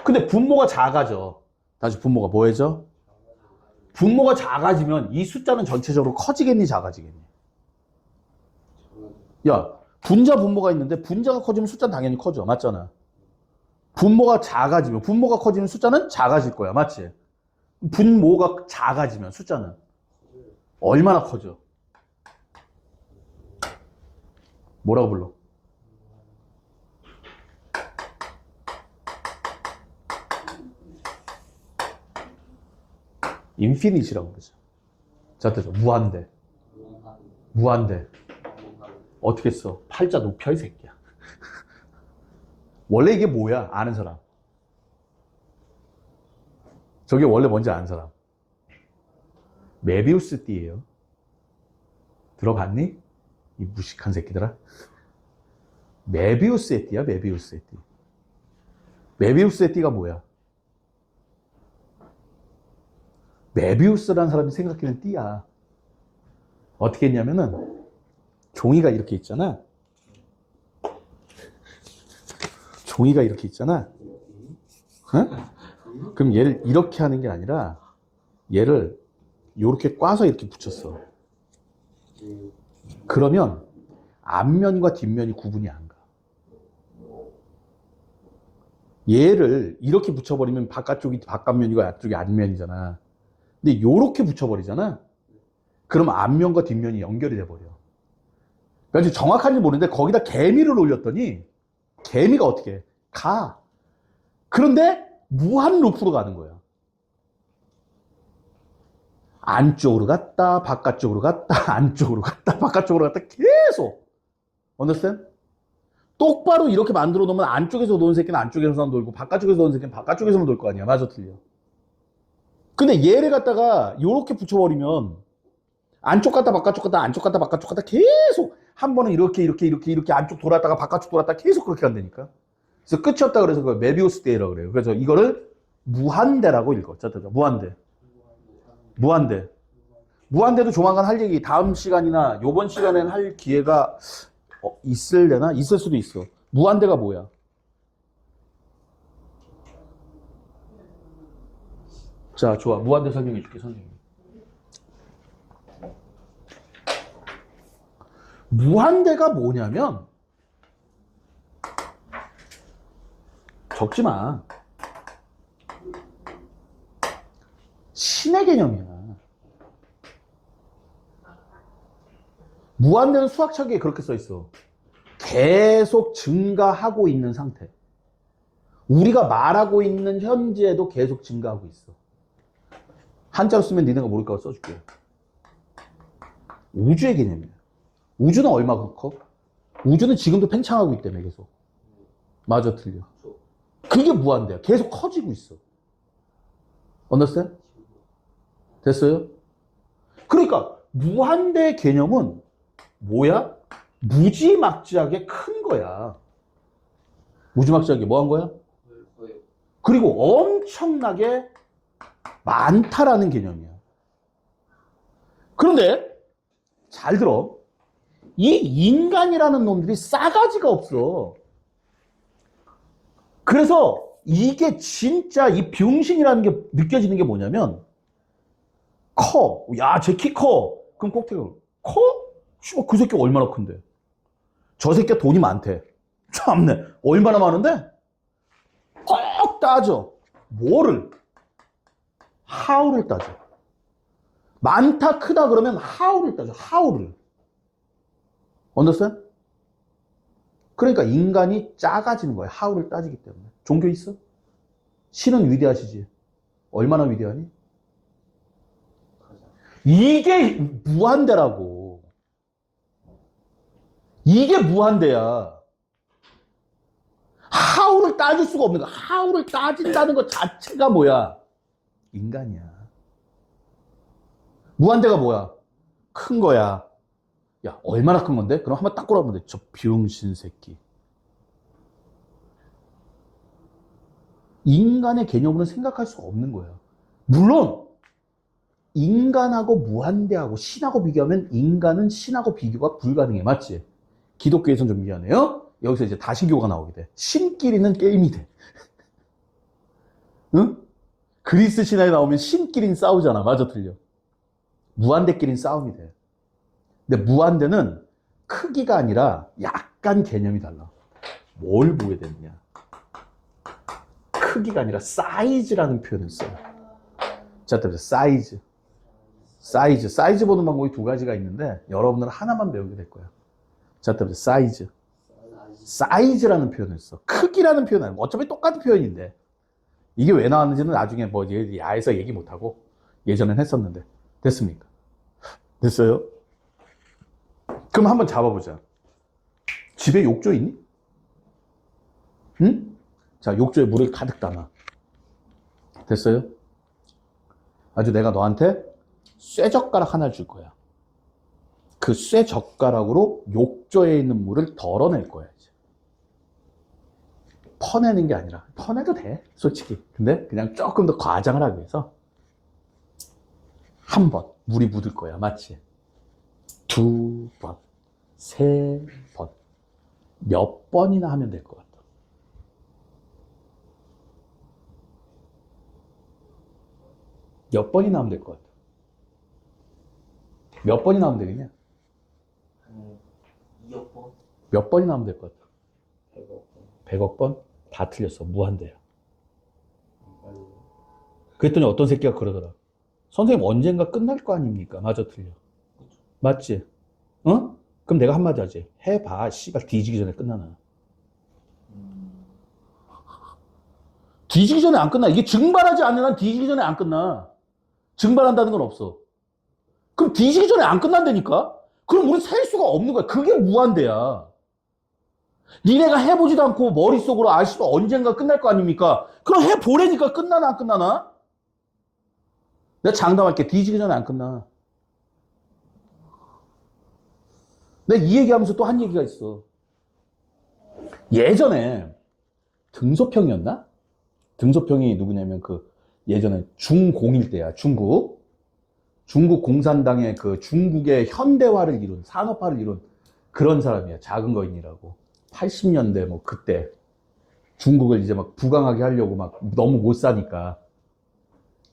S1: 근데 분모가 작아져. 다시 분모가 뭐해져? 분모가 작아지면 이 숫자는 전체적으로 커지겠니, 작아지겠니? 야, 분자 분모가 있는데 분자가 커지면 숫자는 당연히 커져. 맞잖아. 분모가 작아지면, 분모가 커지면 숫자는 작아질 거야. 맞지? 분모가 작아지면 숫자는 얼마나 커져? 뭐라고 불러? 인피니티라고 그러죠. 자, 되죠. 무한대. 무한대. 어떻게 써? 팔자 높여, 이 새끼야. 원래 이게 뭐야? 아는 사람. 저게 원래 뭔지 아는 사람. 메비우스 띠예요. 들어봤니? 이 무식한 새끼들아. 메비우스의 띠야, 메비우스의 띠. 메비우스의 띠가 뭐야? 메비우스라는 사람이 생각하는 띠야. 어떻게 했냐면은 종이가 이렇게 있잖아. 종이가 이렇게 있잖아. 어? 그럼 얘를 이렇게 하는 게 아니라 얘를 이렇게 꽈서 이렇게 붙였어. 그러면 앞면과 뒷면이 구분이 안 가. 얘를 이렇게 붙여버리면 바깥쪽이 바깥면이고 앞쪽이 앞면이잖아. 근데 이렇게 붙여버리잖아. 그럼 앞면과 뒷면이 연결이 돼버려. 그러니까 정확한지 모르는데 거기다 개미를 올렸더니 개미가 어떻게 해? 가. 그런데 무한 루프로 가는 거야. 안쪽으로 갔다, 바깥쪽으로 갔다, 안쪽으로 갔다, 바깥쪽으로 갔다 계속. understand? 똑바로 이렇게 만들어 놓으면 안쪽에서 노는 새끼는 안쪽에서만 놀고 바깥쪽에서 노는 새끼는 바깥쪽에서만 놀 거 아니야. 맞아, 틀려. 근데 얘를 갖다가 이렇게 붙여버리면 안쪽 갔다 바깥쪽 갔다 안쪽 갔다 바깥쪽 갔다 계속 한 번은 이렇게 안쪽 돌았다가 바깥쪽 돌았다가 계속 그렇게 간다니까. 그래서 끝이 없다 그래서 그걸 메비우스 대라고 그래요. 그래서 이거를 무한대라고 읽어. 자, 무한대. 무한대. 무한대도 조만간 할 얘기 다음 시간이나 요번 시간에는 할 기회가 있을려나? 있을 수도 있어. 무한대가 뭐야? 자, 좋아. 무한대 설명해 줄게, 선생님. 무한대가 뭐냐면 적지 마. 신의 개념이야. 무한대는 수학책에 그렇게 써 있어. 계속 증가하고 있는 상태. 우리가 말하고 있는 현재에도 계속 증가하고 있어. 한자로 쓰면 니네가 모를까 봐 써줄게요. 우주의 개념이야. 우주는 얼마큼 커? 우주는 지금도 팽창하고 있다며 계속. 맞아, 틀려. 그게 무한대야. 계속 커지고 있어. understand? 됐어요? 그러니까 무한대 개념은 뭐야? 무지막지하게 큰 거야. 무지막지하게 뭐 한 거야? 그리고 엄청나게 많다라는 개념이야. 그런데 잘 들어. 이 인간이라는 놈들이 싸가지가 없어. 그래서 이게 진짜 이 병신이라는 게 느껴지는 게 뭐냐면 커. 야, 쟤 키 커. 그럼 꼭대기 커? 그 새끼 얼마나 큰데? 저 새끼가 돈이 많대. 참네. 얼마나 많은데? 꼭 따져. 뭐를? how를 따져. 많다 크다 그러면 how를 따져. how를. understand? 그러니까 인간이 작아지는 거야. how를 따지기 때문에. 종교 있어? 신은 위대하시지. 얼마나 위대하니? 이게 무한대라고. 이게 무한대야. how를 따질 수가 없는 거야. how를 따진다는 것 자체가 뭐야? 인간이야. 무한대가 뭐야? 큰 거야. 야, 얼마나 큰 건데? 그럼 한번 딱 꼬라보면 돼. 저 병신 새끼. 인간의 개념으로는 생각할 수가 없는 거예요. 물론 인간하고 무한대하고 신하고 비교하면 인간은 신하고 비교가 불가능해. 맞지? 기독교에서는 좀 미안해요. 여기서 이제 다신교가 나오게 돼. 신끼리는 게임이 돼. 응? 그리스 신화에 나오면 신끼리는 싸우잖아. 맞아, 틀려. 무한대끼리는 싸움이 돼. 근데 무한대는 크기가 아니라 약간 개념이 달라. 뭘 보게 되느냐. 크기가 아니라 사이즈라는 표현을 써요. 자, 때문에 사이즈. 사이즈 보는 방법이 두 가지가 있는데 여러분들은 하나만 배우게 될 거예요. 자, 때문에 사이즈라는 표현을 써. 크기라는 표현 아니고 어차피 똑같은 표현인데 이게 왜 나왔는지는 나중에 뭐 야에서 얘기 못하고 예전엔 했었는데 됐습니까? 됐어요? 그럼 한번 잡아보자. 집에 욕조 있니? 응? 자, 욕조에 물을 가득 담아. 됐어요? 아주 내가 너한테 쇠젓가락 하나를 줄 거야. 그 쇠젓가락으로 욕조에 있는 물을 덜어낼 거야, 이제. 퍼내는 게 아니라, 퍼내도 돼, 솔직히. 근데 그냥 조금 더 과장을 하기 위해서 한 번 물이 묻을 거야, 맞지? 두 번, 세 번, 몇 번이나 하면 될 것 같아. 몇 번이나 하면 될 것 같아. 몇 번이나 하면 되겠냐?
S2: 2억 번?
S1: 몇 번이나 하면 될 것 같아?
S2: 100억 번?
S1: 100억 번? 다 틀렸어. 무한대야. 그랬더니 어떤 새끼가 그러더라. 선생님 언젠가 끝날 거 아닙니까? 맞아, 틀려. 맞지? 어? 그럼 내가 한마디 하지. 해봐. 씨발 뒤지기 전에 끝나나. 뒤지기 전에 안 끝나. 이게 증발하지 않는 한 뒤지기 전에 안 끝나. 증발한다는 건 없어. 그럼 뒤지기 전에 안 끝난다니까? 그럼 우리 셀 수가 없는 거야. 그게 무한대야. 니네가 해보지도 않고 머릿속으로 아시면 언젠가 끝날 거 아닙니까? 그럼 해보래니까 끝나나 안 끝나나? 내가 장담할게. 뒤지기 전에 안 끝나. 내가 이 얘기하면서 또 한 얘기가 있어. 예전에 등소평이었나? 등소평이 누구냐면 그 예전에 중공일 때야. 중국 공산당의 그 중국의 현대화를 이룬 산업화를 이룬 그런 사람이야. 작은 거인이라고. 80년대 뭐 그때 중국을 이제 막 부강하게 하려고 막 너무 못 사니까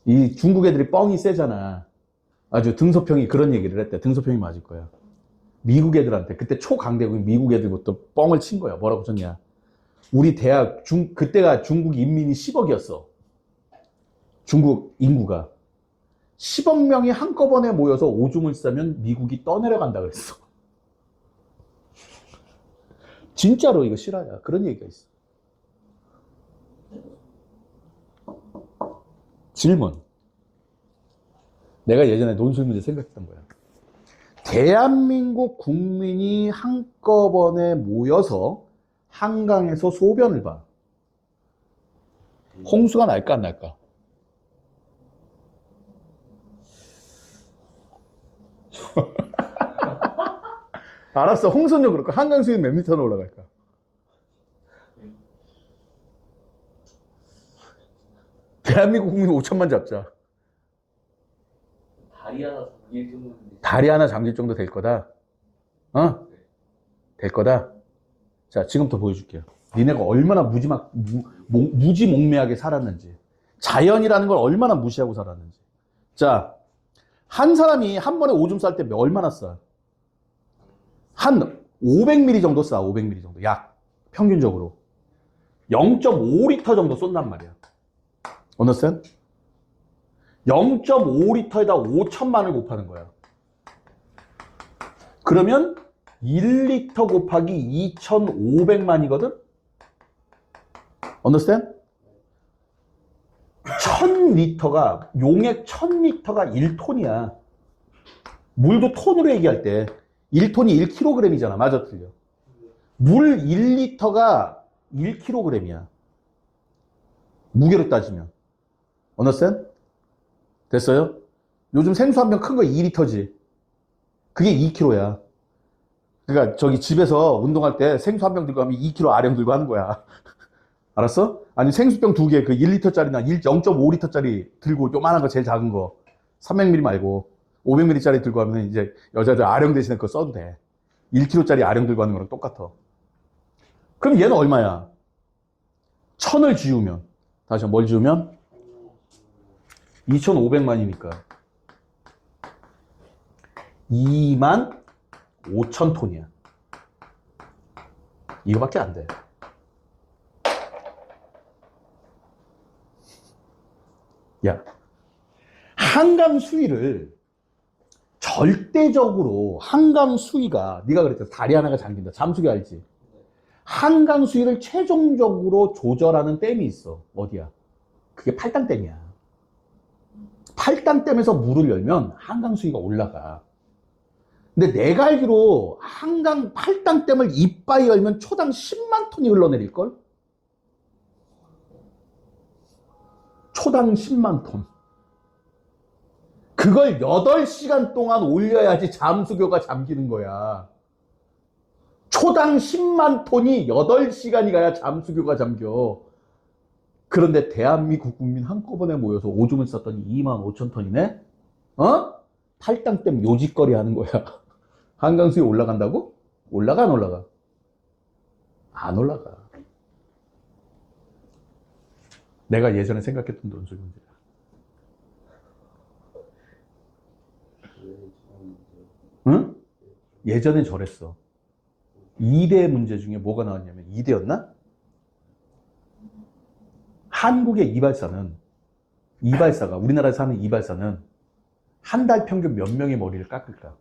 S1: 이 중국 애들이 뻥이 세잖아. 아주 등소평이 그런 얘기를 했대. 등소평이 맞을 거야. 미국 애들한테 그때 초강대국인 미국 애들부터 뻥을 친 거야. 뭐라고 쳤냐? 우리 대학 그때가 중국 인민이 10억이었어. 중국 인구가 10억 명이 한꺼번에 모여서 오줌을 싸면 미국이 떠내려간다 그랬어. 진짜로 이거 실화야. 그런 얘기가 있어. 질문. 내가 예전에 논술 문제 생각했던 거야. 대한민국 국민이 한꺼번에 모여서 한강에서 소변을 봐. 홍수가 날까 안 날까? 알았어. 홍수는 그렇고 한강 수위 몇 미터나 올라갈까? 대한민국 국민 5천만 잡자.
S2: 다리 하나 잠길 정도인데.
S1: 다리 하나 잠길 정도 될 거다. 어? 될 거다. 자, 지금부터 보여줄게요. 니네가 얼마나 무지몽매하게 살았는지. 자연이라는 걸 얼마나 무시하고 살았는지. 자, 한 사람이 한 번에 오줌 쌀 때 얼마나 싸? 한 500ml 정도 싸. 500ml 정도. 약. 평균적으로. 0.5리터 정도 쏜단 말이야. understand? 0.5리터에다 5천만을 곱하는 거야. 그러면 1리터 곱하기 2,500만이거든? understand? 1000리터가, 용액 1000리터가 1톤이야. 물도 톤으로 얘기할 때 1톤이 1kg이잖아. 맞아, 틀려. 물 1리터가 1kg이야. 무게로 따지면. understand? 됐어요? 요즘 생수 한 병 큰 거 2리터지. 그게 2kg야. 그러니까 저기 집에서 운동할 때 생수 한 병 들고 가면 2kg 아령 들고 하는 거야. 알았어? 아니 생수병 두 개, 그 1리터짜리나 0.5리터짜리 들고 요만한 거 제일 작은 거 300ml 말고 500ml짜리 들고 가면 이제 여자들 아령 대신에 그거 써도 돼. 1kg짜리 아령 들고 가는 거랑 똑같아. 그럼 얘는 얼마야? 1000을 지우면, 다시 뭘 지우면? 2500만이니까 2만 5천 톤이야. 이거밖에 안 돼. 야, 한강 수위를 절대적으로 한강 수위가 네가 그랬잖아. 다리 하나가 잠긴다. 잠수교 알지? 한강 수위를 최종적으로 조절하는 댐이 있어. 어디야? 그게 팔당댐이야. 팔당댐에서 물을 열면 한강 수위가 올라가. 근데 내가 알기로 한강 팔당댐을 이빠이 열면 초당 10만 톤이 흘러내릴걸? 초당 10만 톤. 그걸 8시간 동안 올려야지 잠수교가 잠기는 거야. 초당 10만 톤이 8시간이 가야 잠수교가 잠겨. 그런데 대한민국 국민 한꺼번에 모여서 오줌을 쌌더니 2만 5천 톤이네? 어? 팔당댐 요짓거리 하는 거야. 한강수위 올라간다고? 올라가 안 올라가? 안 올라가. 내가 예전에 생각했던 논술 문제야. 응? 예전에 저랬어. 2대 문제 중에 뭐가 나왔냐면 2대였나? 한국의 이발사가 우리나라에서 하는 이발사는 한 달 평균 몇 명의 머리를 깎을까?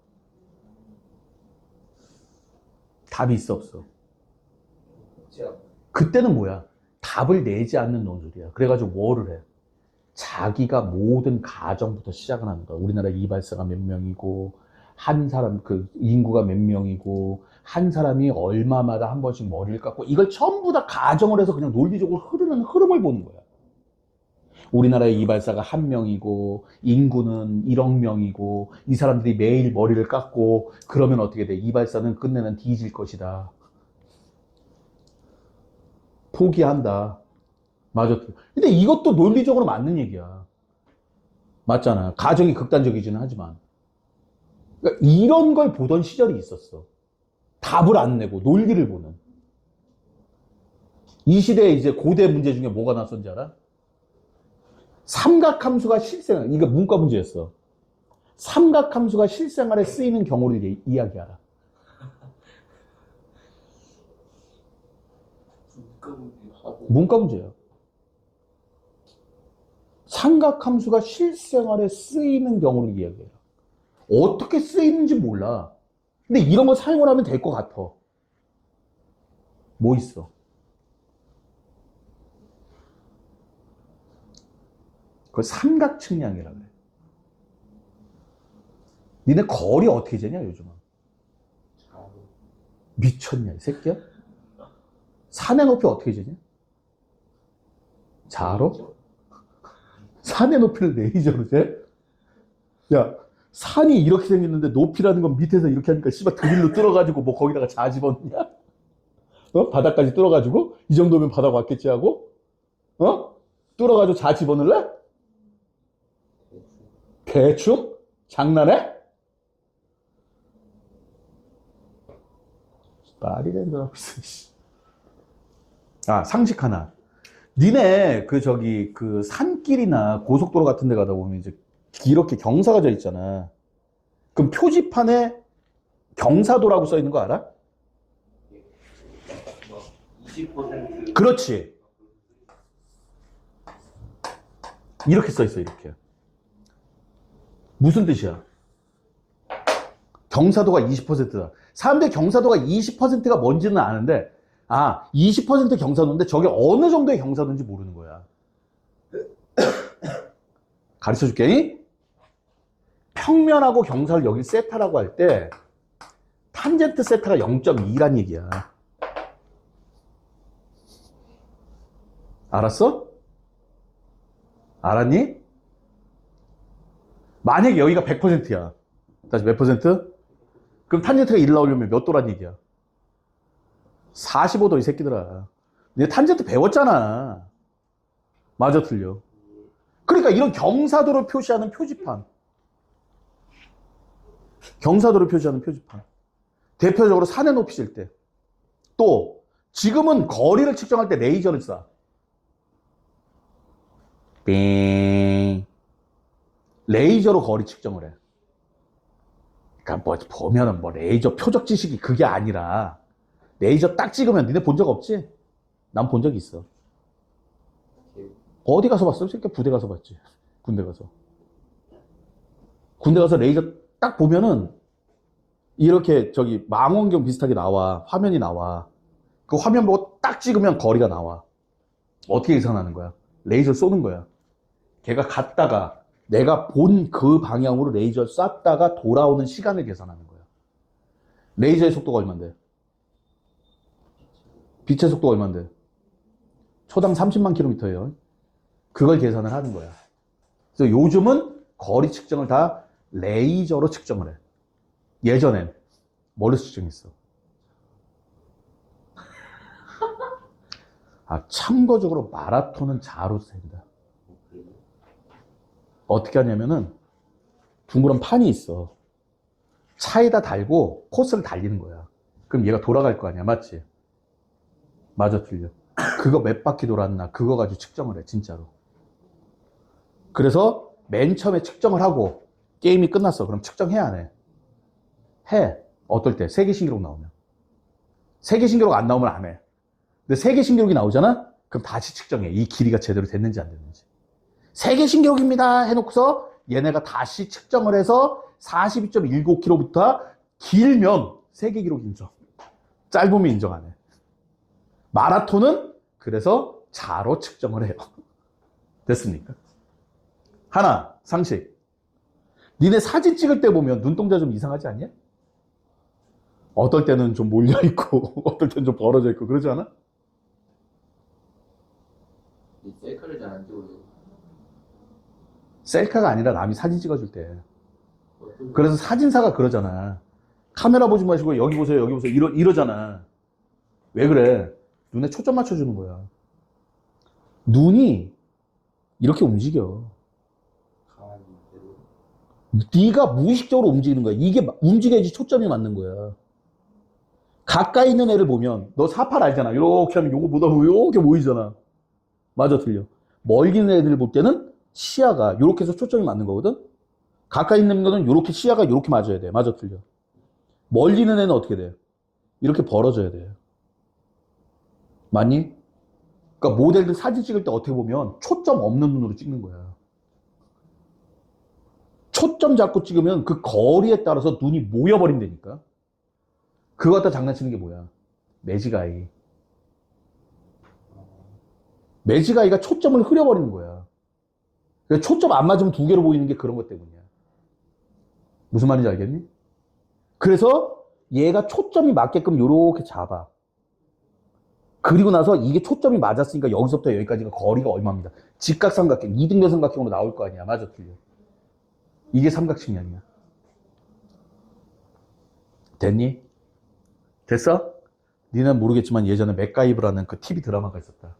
S1: 답이 있어 없어? 그때는 뭐야? 답을 내지 않는 논술이야. 그래가지고 뭐를 해? 자기가 모든 가정부터 시작을 하는 거야. 우리나라 이발사가 몇 명이고 한 사람 그 인구가 몇 명이고 한 사람이 얼마마다 한 번씩 머리를 깎고 이걸 전부 다 가정을 해서 그냥 논리적으로 흐르는 흐름을 보는 거야. 우리나라의 이발사가 한 명이고 인구는 1억 명이고 이 사람들이 매일 머리를 깎고 그러면 어떻게 돼? 이발사는 끝내는 뒤질 것이다. 포기한다. 맞아. 근데 이것도 논리적으로 맞는 얘기야. 맞잖아. 가정이 극단적이지는 하지만. 그러니까 이런 걸 보던 시절이 있었어. 답을 안 내고 논리를 보는. 이 시대에 이제 고대 문제 중에 뭐가 나왔었는지 알아? 삼각함수가 실생활, 이거 문과 문제였어. 삼각함수가 실생활에 쓰이는 경우를 이야기하라. 문과 문제야. 삼각함수가 실생활에 쓰이는 경우를 이야기해라. 어떻게 쓰이는지 몰라. 근데 이런 거 사용을 하면 될 것 같아. 뭐 있어? 그걸 삼각측량이라 그래. 니네 거리 어떻게 재냐 요즘은? 미쳤냐 이 새끼야? 산의 높이 어떻게 재냐? 자로? 산의 높이를 레이저로 재? 야, 산이 이렇게 생겼는데 높이라는 건 밑에서 이렇게 하니까 씨발 드릴로 뚫어가지고 뭐 거기다가 자 집었냐? 어? 바닥까지 뚫어가지고 이 정도면 바닥 왔겠지 하고? 어? 뚫어가지고 자 집어넣을래? 대충? 장난해? 말이 되는 줄 알고 있어. 아, 상식 하나. 니네 그 산길이나 고속도로 같은 데 가다 보면 이제 이렇게 경사가 져 있잖아. 그럼 표지판에 경사도라고 써 있는 거 알아?
S2: 20%
S1: 그렇지. 이렇게 써 있어, 이렇게. 무슨 뜻이야? 경사도가 20%다. 사람들이 경사도가 20%가 뭔지는 아는데, 아, 20% 경사도인데 저게 어느 정도의 경사도인지 모르는 거야. 가르쳐 줄게. 평면하고 경사를 여기 세타라고 할 때, 탄젠트 세타가 0.2란 얘기야. 알았어? 알았니? 만약에 여기가 100%야. 다시 몇 퍼센트? 그럼 탄젠트가 1 나오려면 몇 도란 얘기야? 45도 이 새끼들아. 내 탄젠트 배웠잖아. 맞아 틀려. 그러니까 이런 경사도를 표시하는 표지판. 경사도를 표시하는 표지판. 대표적으로 산에 높이 질 때. 또 지금은 거리를 측정할 때 레이저를 쏴. 빙. 레이저로 거리 측정을 해. 그러니까 뭐 보면은 뭐 레이저 표적 지식이 그게 아니라 레이저 딱 찍으면 니네 본 적 없지? 난 본 적 있어. 어디 가서 봤어? 새끼 부대 가서 봤지. 군대 가서. 군대 가서 레이저 딱 보면은 이렇게 저기 망원경 비슷하게 나와. 화면이 나와. 그 화면 보고 딱 찍으면 거리가 나와. 어떻게 계산하는 거야? 레이저 쏘는 거야. 걔가 갔다가 내가 본 그 방향으로 레이저 쐈다가 돌아오는 시간을 계산하는 거야. 레이저의 속도가 얼만데? 빛의 속도가 얼만데? 초당 30만 킬로미터예요. 그걸 계산을 하는 거야. 그래서 요즘은 거리 측정을 다 레이저로 측정을 해. 예전엔 뭘로 측정했어? 참고적으로 마라톤은 자로 샌다. 어떻게 하냐면은 둥그런 판이 있어. 차에다 달고 코스를 달리는 거야. 그럼 얘가 돌아갈 거 아니야, 맞지? 맞아, 틀려. 그거 몇 바퀴 돌았나 그거 가지고 측정을 해, 진짜로. 그래서 맨 처음에 측정을 하고 게임이 끝났어. 그럼 측정해야 안 해? 해. 어떨 때? 세계 신기록 나오면. 세계 신기록 안 나오면 안 해. 근데 세계 신기록이 나오잖아? 그럼 다시 측정해. 이 길이가 제대로 됐는지 안 됐는지. 세계 신기록입니다 해놓고서 얘네가 다시 측정을 해서 42.19km부터 길면 세계 기록 인정. 짧으면 인정 안 해. 마라톤은 그래서 자로 측정을 해요. 됐습니까? 하나, 상식. 니네 사진 찍을 때 보면 눈동자 좀 이상하지 않냐? 어떨 때는 좀 몰려있고 어떨 때는 좀 벌어져 있고 그러지 않아?
S2: 셀카를 잘 안 찍어요.
S1: 셀카가 아니라 남이 사진 찍어줄 때. 그래서 사진사가 그러잖아. 카메라 보지 마시고 여기 보세요, 여기 보세요. 이러잖아. 왜 그래? 눈에 초점 맞춰주는 거야. 눈이 이렇게 움직여. 네가 무의식적으로 움직이는 거야. 이게 움직여야지 초점이 맞는 거야. 가까이 있는 애를 보면 너 사팔 알잖아. 이렇게 하면 요거 보다 이렇게 보이잖아. 맞아 틀려. 멀리 있는 애들 볼 때는 시야가 이렇게 해서 초점이 맞는 거거든. 가까이 있는 거는 이렇게 시야가 이렇게 맞아야 돼. 맞아 틀려. 멀리 있는 애는 어떻게 돼? 이렇게 벌어져야 돼. 맞니? 그러니까 모델들 사진 찍을 때 어떻게 보면 초점 없는 눈으로 찍는 거야. 초점 잡고 찍으면 그 거리에 따라서 눈이 모여버린다니까. 그거 갖다 장난치는 게 뭐야? 매직아이. 매직아이가 초점을 흐려버리는 거야. 그러니까 초점 안 맞으면 두 개로 보이는 게 그런 것 때문이야. 무슨 말인지 알겠니? 그래서 얘가 초점이 맞게끔 이렇게 잡아. 그리고 나서 이게 초점이 맞았으니까 여기서부터 여기까지가 거리가 얼마입니다. 직각삼각형, 이등변 삼각형으로 나올 거 아니야. 맞아, 틀려. 이게 삼각측량이야. 됐니? 됐어? 니는 모르겠지만 예전에 맥가이버라는 그 TV 드라마가 있었다.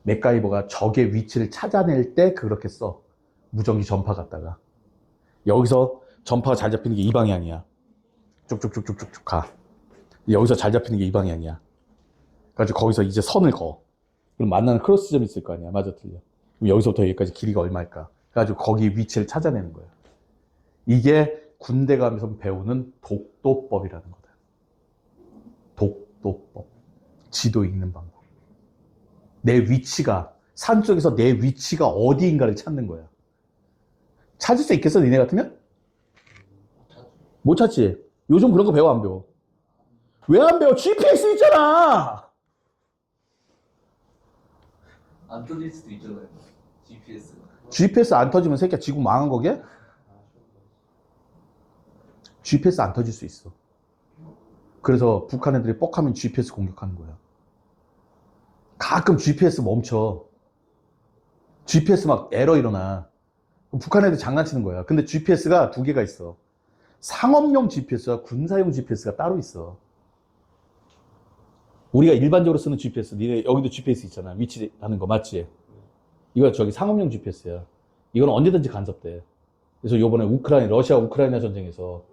S1: 맥가이버가 적의 위치를 찾아낼 때 그렇게 써. 무전기 전파 갖다가. 여기서 전파가 잘 잡히는 게 이 방향이야. 쭉쭉쭉쭉쭉 가. 여기서 잘 잡히는 게 이 방향이야. 그래가지고 거기서 이제 선을 그어. 그럼 만나는 크로스점이 있을 거 아니야. 맞아, 틀려. 그럼 여기서부터 여기까지 길이가 얼마일까? 그래가지고 거기 위치를 찾아내는 거야. 이게 군대 가면서 배우는 독도법이라는 거다. 독도법. 지도 읽는 방법. 내 위치가, 산 쪽에서 내 위치가 어디인가를 찾는 거야. 찾을 수 있겠어, 니네 같으면? 못 찾지? 요즘 그런 거 배워, 안 배워? 왜 안 배워? GPS 있잖아!
S2: 안 터질 수도 있잖아요. GPS.
S1: GPS 안 터지면 새끼야 지구 망한 거게? GPS 안 터질 수 있어. 그래서 북한 애들이 뻑하면 GPS 공격하는 거야. 가끔 GPS 멈춰. GPS 막 에러 일어나. 북한 애들 장난치는 거야. 근데 GPS가 두 개가 있어. 상업용 GPS와 군사용 GPS가 따로 있어. 우리가 일반적으로 쓰는 GPS, 니네 여기도 GPS 있잖아. 위치하는 거 맞지? 이거 저기 상업용 GPS야. 이건 언제든지 간섭돼. 그래서 요번에 러시아 우크라이나 전쟁에서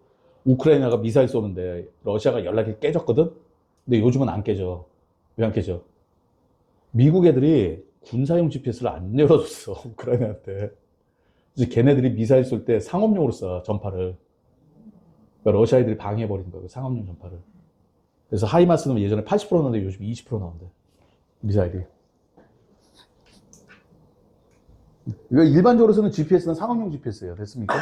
S1: 우크라이나가 미사일 쏘는데 러시아가 연락이 깨졌거든? 근데 요즘은 안 깨져. 왜 안 깨져? 미국 애들이 군사용 GPS를 안 열어줬어. 우크라이나한테. 그래서 걔네들이 미사일 쏠 때 상업용으로 써, 전파를. 그러니까 러시아 애들이 방해해버린 거야, 상업용 전파를. 그래서 하이마스는 예전에 80% 나오는데 요즘 20% 나온대. 미사일이. 이거 일반적으로 쓰는 GPS는 상업용 GPS예요. 됐습니까?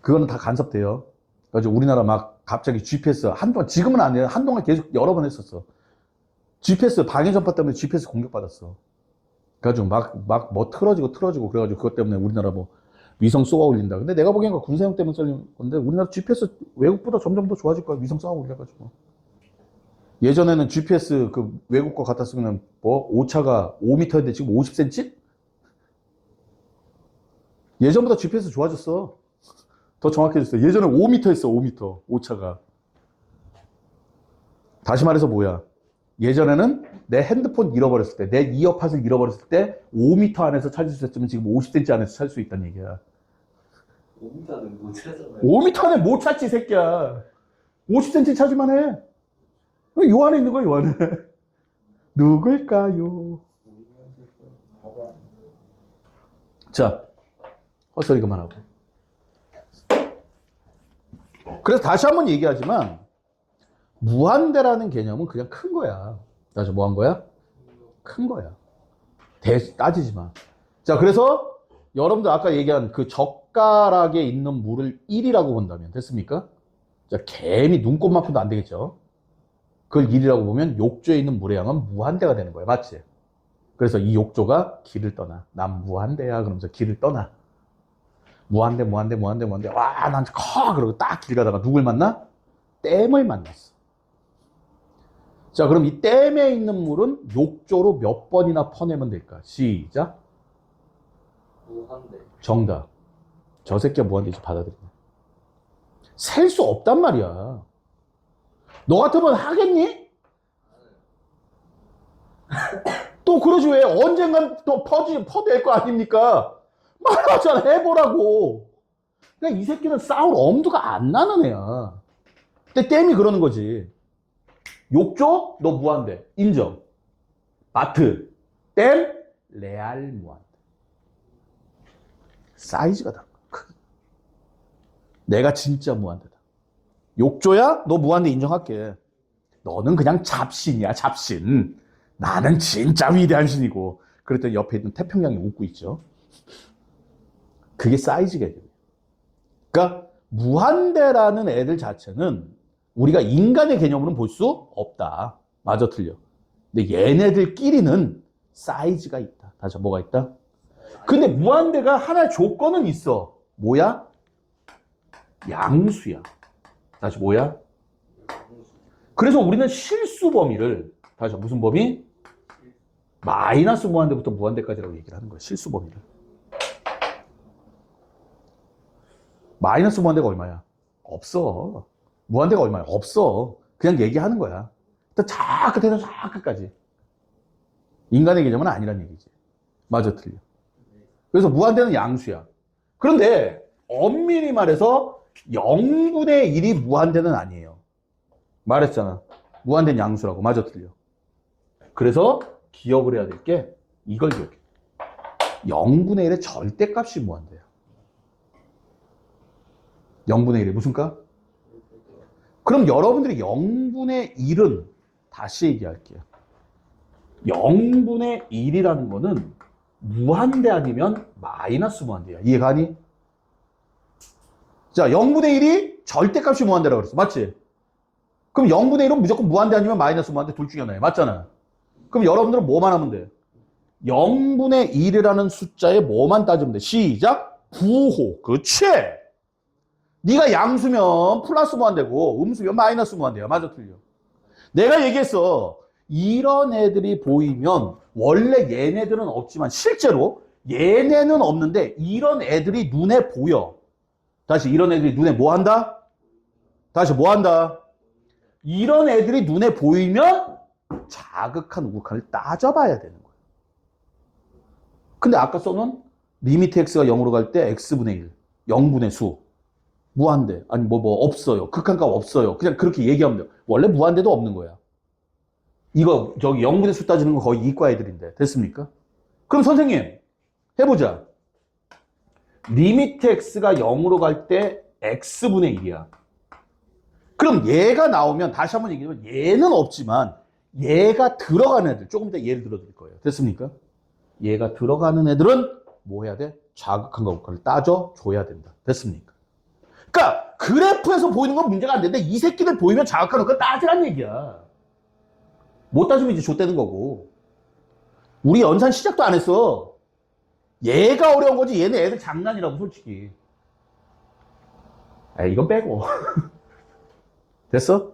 S1: 그거는 다 간섭돼요. 그래서 우리나라 막 갑자기 GPS 한동안, 지금은 안 해요. 한동안 계속 여러 번 했었어. GPS 방해 전파 때문에 GPS 공격받았어. 그래가지고 막 뭐 틀어지고 그래가지고 그것 때문에 우리나라 뭐 위성 쏘아 올린다. 근데 내가 보기엔 군사용 때문에 쏠린 건데 우리나라 GPS 외국보다 점점 더 좋아질 거야. 위성 쏘아 올려가지고. 예전에는 GPS 그 외국 거 갖다 쓰면 뭐 오차가 5m인데 지금 50cm? 예전보다 GPS 좋아졌어. 더 정확해졌어. 예전에 5m였어, 5m. 오차가. 다시 말해서 뭐야? 예전에는 내 핸드폰 잃어버렸을 때, 내 이어팟을 잃어버렸을 때 5m 안에서 찾을 수 있었지만 지금 50cm 안에서 찾을 수 있다는 얘기야.
S2: 5m는 못 찾아봐요.
S1: 5m 안에 못 찾지, 새끼야. 50cm 찾을만 해. 요 안에 있는 거야, 요 안에. 누굴까요? 자, 헛소리 그만하고. 그래서 다시 한번 얘기하지만, 무한대라는 개념은 그냥 큰 거야. 그래서 뭐 한 거야? 큰 거야. 따지지 마. 자, 그래서 여러분들 아까 얘기한 그 젓가락에 있는 물을 1이라고 본다면, 됐습니까? 자, 개미 눈곱만큼도 안 되겠죠? 그걸 1이라고 보면 욕조에 있는 물의 양은 무한대가 되는 거야. 맞지? 그래서 이 욕조가 길을 떠나. 난 무한대야. 그러면서 길을 떠나. 무한대. 와, 난 커! 그러고 딱 길 가다가 누굴 만나? 댐을 만났어. 자, 그럼 이 댐에 있는 물은 욕조로 몇 번이나 퍼내면 될까? 시작.
S2: 무한대.
S1: 정답. 저 새끼가 무한대지 받아들이네. 셀 수 없단 말이야. 너 같으면 하겠니? 또 그러지 왜? 언젠간 또 퍼낼 거 아닙니까? 말하잖아. 해보라고. 그러니까 이 새끼는 싸울 엄두가 안 나는 애야. 근데 댐이 그러는 거지. 욕조? 너 무한대. 인정. 마트. 댐? 레알 무한대. 사이즈가 다른 거야. 크기. 내가 진짜 무한대다. 욕조야? 너 무한대 인정할게. 너는 그냥 잡신이야, 잡신. 나는 진짜 위대한 신이고. 그랬더니 옆에 있는 태평양이 웃고 있죠. 그게 사이즈 개념이에요. 그러니까 무한대라는 애들 자체는 우리가 인간의 개념으로는 볼 수 없다. 맞아, 틀려. 근데 얘네들끼리는 사이즈가 있다. 다시 뭐가 있다? 근데 무한대가 하나의 조건은 있어. 뭐야? 양수야. 다시 뭐야? 그래서 우리는 실수 범위를, 다시 무슨 범위? 마이너스 무한대부터 무한대까지라고 얘기를 하는 거야. 실수 범위를. 마이너스 무한대가 얼마야? 없어. 무한대가 얼마야? 없어. 그냥 얘기하는 거야. 자 끝에서 자 끝까지. 인간의 개념은 아니란 얘기지. 맞아, 틀려. 그래서 무한대는 양수야. 그런데 엄밀히 말해서 0분의 1이 무한대는 아니에요. 말했잖아. 무한대는 양수라고. 맞아, 틀려. 그래서 기억을 해야 될 게 이걸 기억해. 0분의 1의 절대값이 무한대야. 0분의 1의 무슨 값? 그럼 여러분들이 0분의 1은 다시 얘기할게요. 0분의 1이라는 거는 무한대 아니면 마이너스 무한대야. 이해가니? 자, 0분의 1이 절대값이 무한대라고 그랬어. 맞지? 그럼 0분의 1은 무조건 무한대 아니면 마이너스 무한대 둘 중에 하나야. 맞잖아. 그럼 여러분들은 뭐만 하면 돼? 0분의 1이라는 숫자에 뭐만 따지면 돼? 시작! 부호. 그치? 네가 양수면 플러스 무한대고 음수면 마이너스 무한대야. 맞아, 틀려. 내가 얘기했어. 이런 애들이 보이면 원래 얘네들은 없지만 실제로 얘네는 없는데 이런 애들이 눈에 보여. 다시 이런 애들이 눈에 뭐 한다? 다시 뭐 한다? 이런 애들이 눈에 보이면 자극한 우극한을 따져봐야 되는 거예요. 근데 아까 써놓은 리미트 x가 0으로 갈 때 x분의 1, 0분의 수, 무한대, 아니 없어요. 극한값 없어요. 그냥 그렇게 얘기하면 돼요. 원래 무한대도 없는 거야. 이거 저기 0분의 수 따지는 건 거의 이과 애들인데 됐습니까? 그럼 선생님 해보자. 리미트 x가 0으로 갈 때 x분의 1이야. 그럼 얘가 나오면 다시 한번 얘기하면 얘는 없지만 얘가 들어가는 애들, 조금 더 예를 들어 드릴 거예요. 됐습니까? 얘가 들어가는 애들은 뭐 해야 돼? 자극한과 우극한을 따져줘야 된다. 됐습니까? 그러니까 그래프에서 보이는 건 문제가 안 되는데 이 새끼들 보이면 자극한 우극한 따지란 얘기야. 못 따지면 이제 좆되는 거고. 우리 연산 시작도 안 했어. 얘가 어려운 거지 얘네 애들 장난이라고 솔직히. 이건 빼고. 됐어?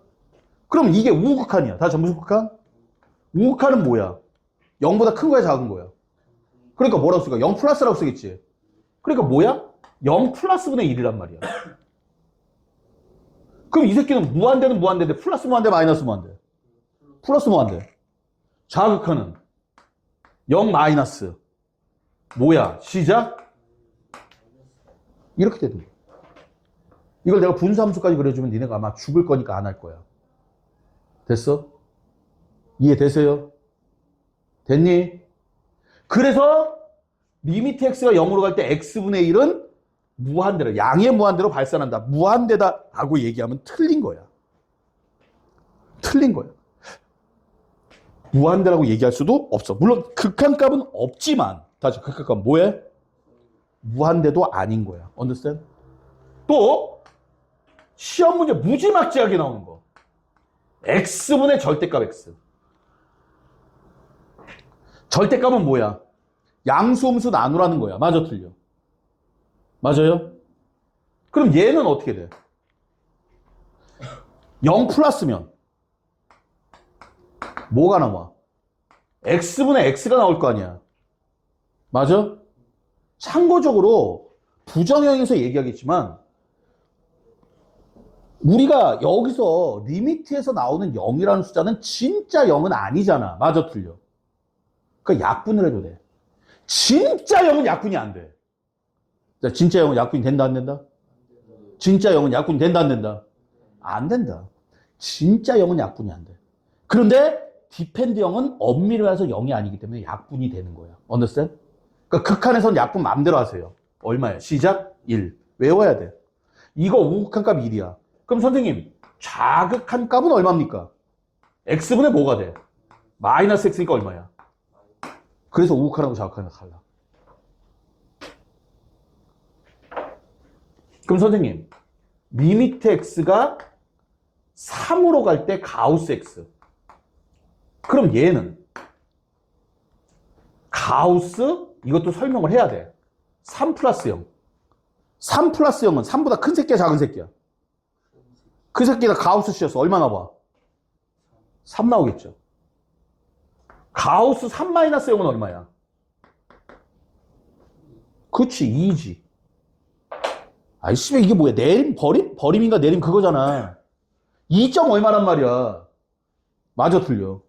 S1: 그럼 이게 우극한이야. 다 전부 극한? 우극한은 뭐야? 0보다 큰 거야 작은 거야? 그러니까 뭐라고 쓸까? 0 플러스라고 쓰겠지. 그러니까 뭐야? 0 플러스분의 1이란 말이야. 그럼 이 새끼는 무한대는 무한대인데 플러스 무한대 마이너스 무한대? 플러스 무한대. 자극한은 0 마이너스. 뭐야? 시작? 이렇게 되는 거야. 이걸 내가 분수함수까지 그려주면 니네가 아마 죽을 거니까 안 할 거야. 됐어? 이해되세요? 됐니? 그래서 리미트 x가 0으로 갈 때 x분의 1은 무한대로, 양의 무한대로 발산한다. 무한대다 라고 얘기하면 틀린 거야. 틀린 거야. 무한대라고 얘기할 수도 없어. 물론 극한값은 없지만 다시 극한값은 뭐해? 무한대도 아닌 거야. understand? 또 시험 문제 무지막지하게 나오는 거. x분의 절대값 x. 절대값은 뭐야? 양수음수 나누라는 거야. 맞아, 틀려? 맞아요? 그럼 얘는 어떻게 돼? 0 플러스면 뭐가 나와? x분의 x가 나올 거 아니야. 맞아? 참고적으로 부정형에서 얘기하겠지만 우리가 여기서 리미트에서 나오는 0이라는 숫자는 진짜 0은 아니잖아. 맞아, 틀려? 그러니까 약분을 해도 돼. 진짜 0은 약분이 안 돼. 자, 진짜 0은 약분이 된다, 안 된다? 진짜 0은 약분이 된다, 안 된다? 안 된다. 진짜 0은 약분이 안 돼. 그런데 디펜드 0은 엄밀히 해서 0이 아니기 때문에 약분이 되는 거야. understand? 그러니까 극한에서는 약분 마음대로 하세요. 얼마야? 시작 1. 외워야 돼. 이거 우극한 값 1이야. 그럼 선생님, 자극한 값은 얼마입니까? x분의 뭐가 돼? 마이너스 x니까 얼마야? 그래서 우극한하고 자극한하고 달라. 그럼 선생님, 리미트 x가 3으로 갈 때 가우스 x. 그럼 얘는 가우스, 이것도 설명을 해야 돼. 3 플러스 0. 3 플러스 0은 3보다 큰 새끼야, 작은 새끼야? 그 새끼가 가우스 씌었어. 얼마 나와? 3 나오겠죠. 가우스 3 마이너스 0은 얼마야? 그치, 2지. 아이씨, 이게 뭐야? 내림, 버림? 버림인가 내림 그거잖아. 2점 얼마란 말이야. 맞아, 틀려.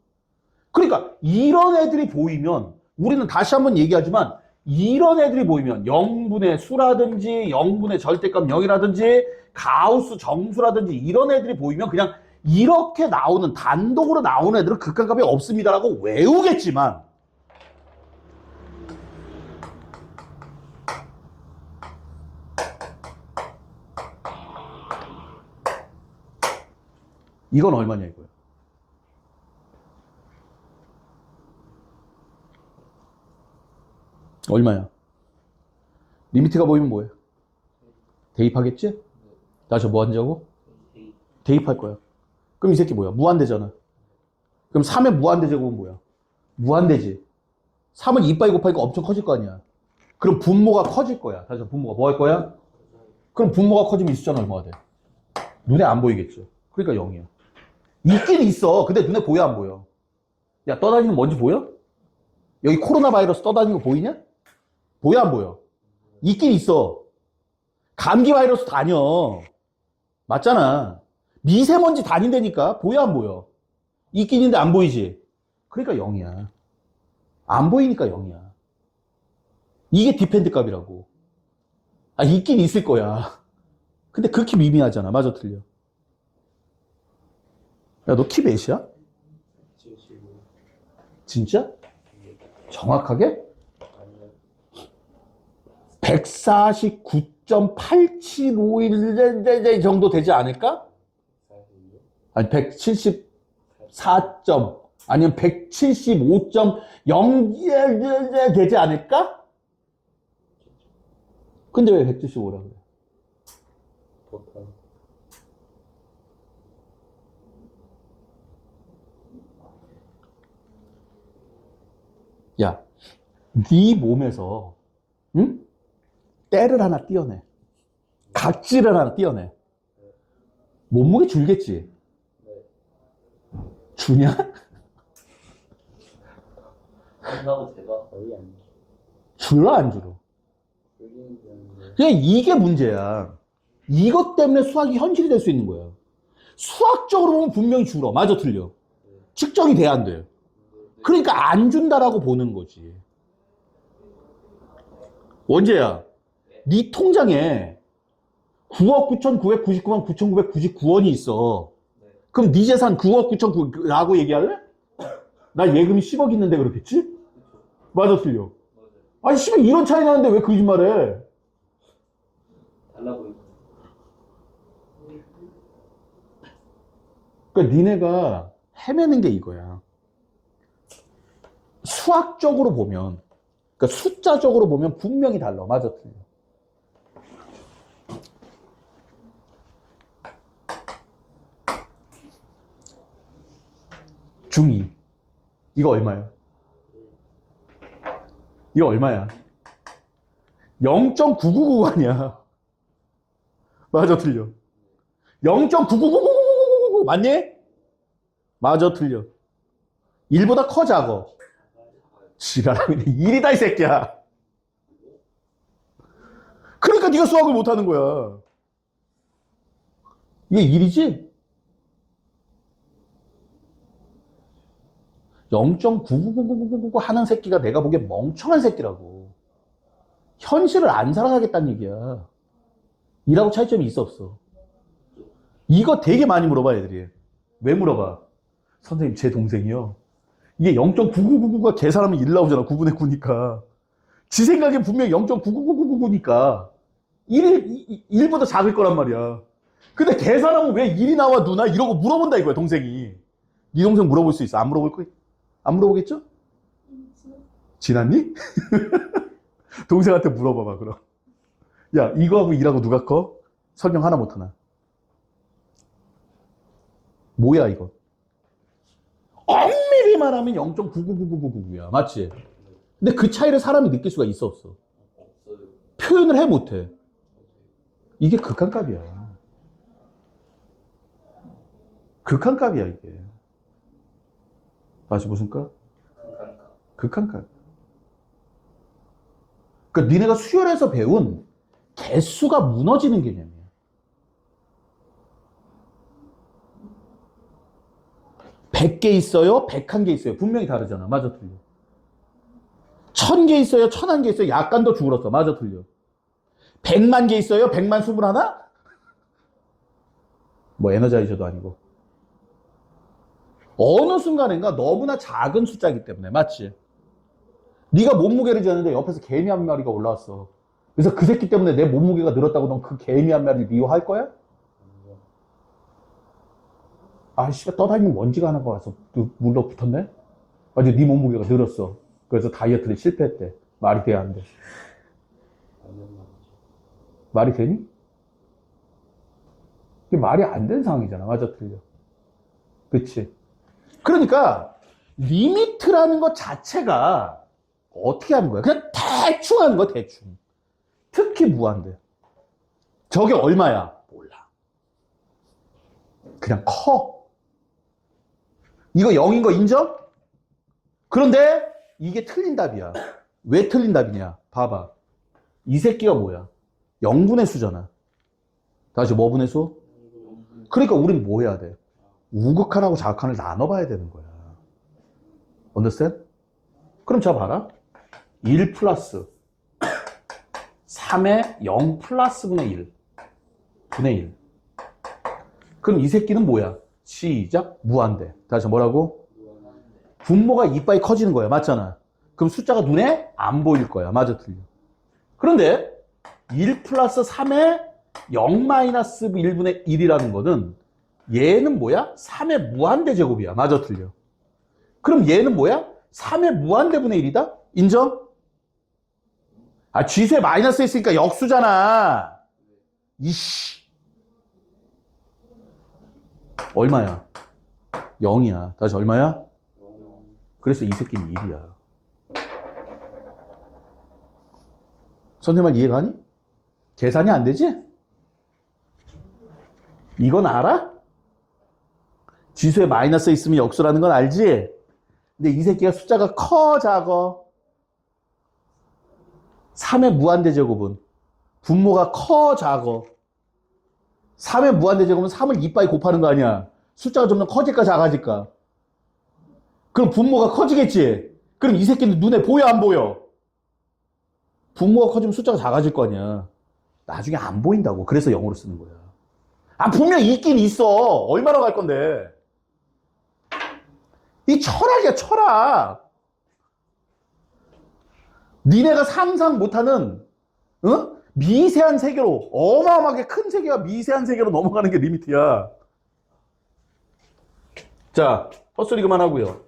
S1: 그러니까 이런 애들이 보이면 우리는 다시 한번 얘기하지만 이런 애들이 보이면 0분의 수라든지 0분의 절대값 0이라든지 가우스 정수라든지 이런 애들이 보이면 그냥 이렇게 나오는 단독으로 나오는 애들은 극한값이 없습니다라고 외우겠지만 이건 얼마냐 이거야. 얼마야? 리미트가 보이면 뭐해? 대입하겠지? 다시 뭐 한다고? 대입할 거야. 그럼 이 새끼 뭐야? 무한대잖아. 그럼 3의 무한대 제곱은 뭐야? 무한대지. 3은 2파이 곱하니까 엄청 커질 거 아니야. 그럼 분모가 커질 거야. 다시 분모가 뭐 할 거야? 그럼 분모가 커지면 이 숫자는 얼마가 돼? 눈에 안 보이겠죠. 그러니까 0이야. 있긴 있어. 근데 눈에 보여 안 보여? 야, 떠다니는 먼지 보여? 여기 코로나 바이러스 떠다니는 거 보이냐? 보여 안 보여? 있긴 있어. 감기 바이러스 다녀. 맞잖아. 미세먼지 다닌다니까. 보여, 안 보여? 있긴 있는데 안 보이지? 그러니까 0이야. 안 보이니까 0이야. 이게 디펜드 값이라고. 아, 있긴 있을 거야. 근데 그렇게 미미하잖아. 맞아, 틀려. 야, 너 키 몇이야?
S3: 75.
S1: 진짜? 정확하게? 149.875일 정도 되지 않을까?
S3: 46.
S1: 아니, 174. 아니면 175.0 되지 않을까? 근데 왜 175라 그래?
S3: 보통.
S1: 야, 네 몸에서 응? 때를 하나 띄어내. 각질을 하나 띄어내. 몸무게 줄겠지?
S3: 네.
S1: 주냐?
S2: 끝나고 제가
S3: 거의 안
S1: 줄어 안 줄어?
S3: 줄이는 편인데.
S1: 그냥 이게 문제야. 이것 때문에 수학이 현실이 될 수 있는 거야. 수학적으로 보면 분명히 줄어. 맞아, 틀려. 측정이 돼야 안 돼. 그러니까 안 준다라고 보는 거지. 원재야, 네 통장에 9억 9,999만 9,999원이 있어. 그럼 네 재산 9억 9,900라고 얘기할래? 나 예금이 10억 있는데 그렇겠지? 맞아, 틀려. 아니, 10억 이런 차이 나는데 왜 거짓말해?
S2: 달라 보이고.
S1: 그러니까 니네가 헤매는 게 이거야. 수학적으로 보면, 그러니까 숫자적으로 보면 분명히 달라. 맞아, 틀려. 중2. 이거 얼마야? 이거 얼마야? 0.9999 아니야. 맞아, 틀려. 0.999999 맞니? 맞아, 틀려. 1보다 커, 작어? 지랄하네. 1이다, 이 새끼야. 그러니까 네가 수학을 못하는 거야. 이게 1이지? 0.99999 하는 새끼가 내가 보기엔 멍청한 새끼라고. 현실을 안 살아가겠다는 얘기야. 이라고 차이점이 있어, 없어? 이거 되게 많이 물어봐, 애들이. 왜 물어봐? 선생님, 제 동생이요. 이게 0.9999가 계산하면 1 나오잖아, 9분의 9니까. 지 생각엔 분명히 0.99999니까 1보다 작을 거란 말이야. 근데 계산하면 왜 1이 나와, 누나? 이러고 물어본다, 이거야, 동생이. 네 동생 물어볼 수 있어. 안 물어볼 거야? 안 물어보겠죠? 지났니? 동생한테 물어봐봐, 그럼. 야, 이거하고 2하고 누가 커? 설명 하나 못하나? 뭐야, 이거? 엄밀히 말하면 0.9999999야. 맞지? 근데 그 차이를 사람이 느낄 수가 있어, 없어?
S2: 없어요.
S1: 표현을 해, 못해? 이게 극한값이야. 극한값이야, 이게. 다시 무슨 값? 극한값. 그러니까 니네가 수열에서 배운 개수가 무너지는 개념이야. (100개) 있어요? (101개) 있어요? 분명히 다르잖아. 맞아, 틀려. 1000개 있어요? 1001개 있어요? 약간 더 줄었어. 맞아, 틀려. 100만 개 있어요? 100만 21? 뭐 에너자이저도 아니고. 어느 순간인가 너무나 작은 숫자이기 때문에. 맞지? 네가 몸무게를 재는데 옆에서 개미 한 마리가 올라왔어. 그래서 그 새끼 때문에 내 몸무게가 늘었다고 넌 그 개미 한 마리를 미워할 거야? 아, 씨발, 떠다니는 먼지가 하나가 와서 물러 붙었네? 아주 네 몸무게가 늘었어. 그래서 다이어트를 실패했대. 말이 돼야 안 돼. 말이 되니? 이게 말이 안 되는 상황이잖아. 맞아, 틀려. 그치? 그러니까, 리미트라는 것 자체가 어떻게 하는 거야? 그냥 대충 하는 거야, 대충. 특히 무한대. 저게 얼마야? 몰라. 그냥 커. 이거 0인 거 인정? 그런데 이게 틀린 답이야. 왜 틀린 답이냐? 봐봐. 이 새끼가 뭐야? 0분의 수잖아. 다시 뭐 분의 수? 그러니까 우린 뭐 해야 돼? 우극한하고 자극한을 나눠봐야 되는 거야. understand? 그럼 자 봐라. 1 플러스 3의 0 플러스 분의 1. 분의 1. 그럼 이 새끼는 뭐야? 시작. 무한대. 다시 뭐라고? 분모가 이빨이 커지는 거야. 맞잖아. 그럼 숫자가 눈에 안 보일 거야. 맞아, 틀려. 그런데 1 플러스 3의 0 마이너스 1분의 1이라는 거는 얘는 뭐야? 3의 무한대 제곱이야. 맞아, 틀려. 그럼 얘는 뭐야? 3의 무한대분의 1이다? 인정? 아, 쥐수에 마이너스 있으니까 역수잖아. 이씨. 얼마야? 0이야. 다시 얼마야? 그래서 이 새끼는 1이야. 선생님 말 이해가 가니? 계산이 안 되지? 이건 알아? 지수에 마이너스 있으면 역수라는 건 알지? 근데 이 새끼가 숫자가 커, 작어? 3의 무한대 제곱은 분모가 커, 작어? 3의 무한대 제곱은 3을 이빠이 곱하는 거 아니야? 숫자가 점점 커질까, 작아질까? 그럼 분모가 커지겠지? 그럼 이 새끼는 눈에 보여, 안 보여? 분모가 커지면 숫자가 작아질 거 아니야. 나중에 안 보인다고. 그래서 영어로 쓰는 거야. 아, 분명 있긴 있어. 얼마나 갈 건데. 이 철학이야, 철학. 니네가 상상 못하는 미세한 세계로, 어마어마하게 큰 세계가 미세한 세계로 넘어가는 게 리미트야. 자, 헛소리 그만하고요.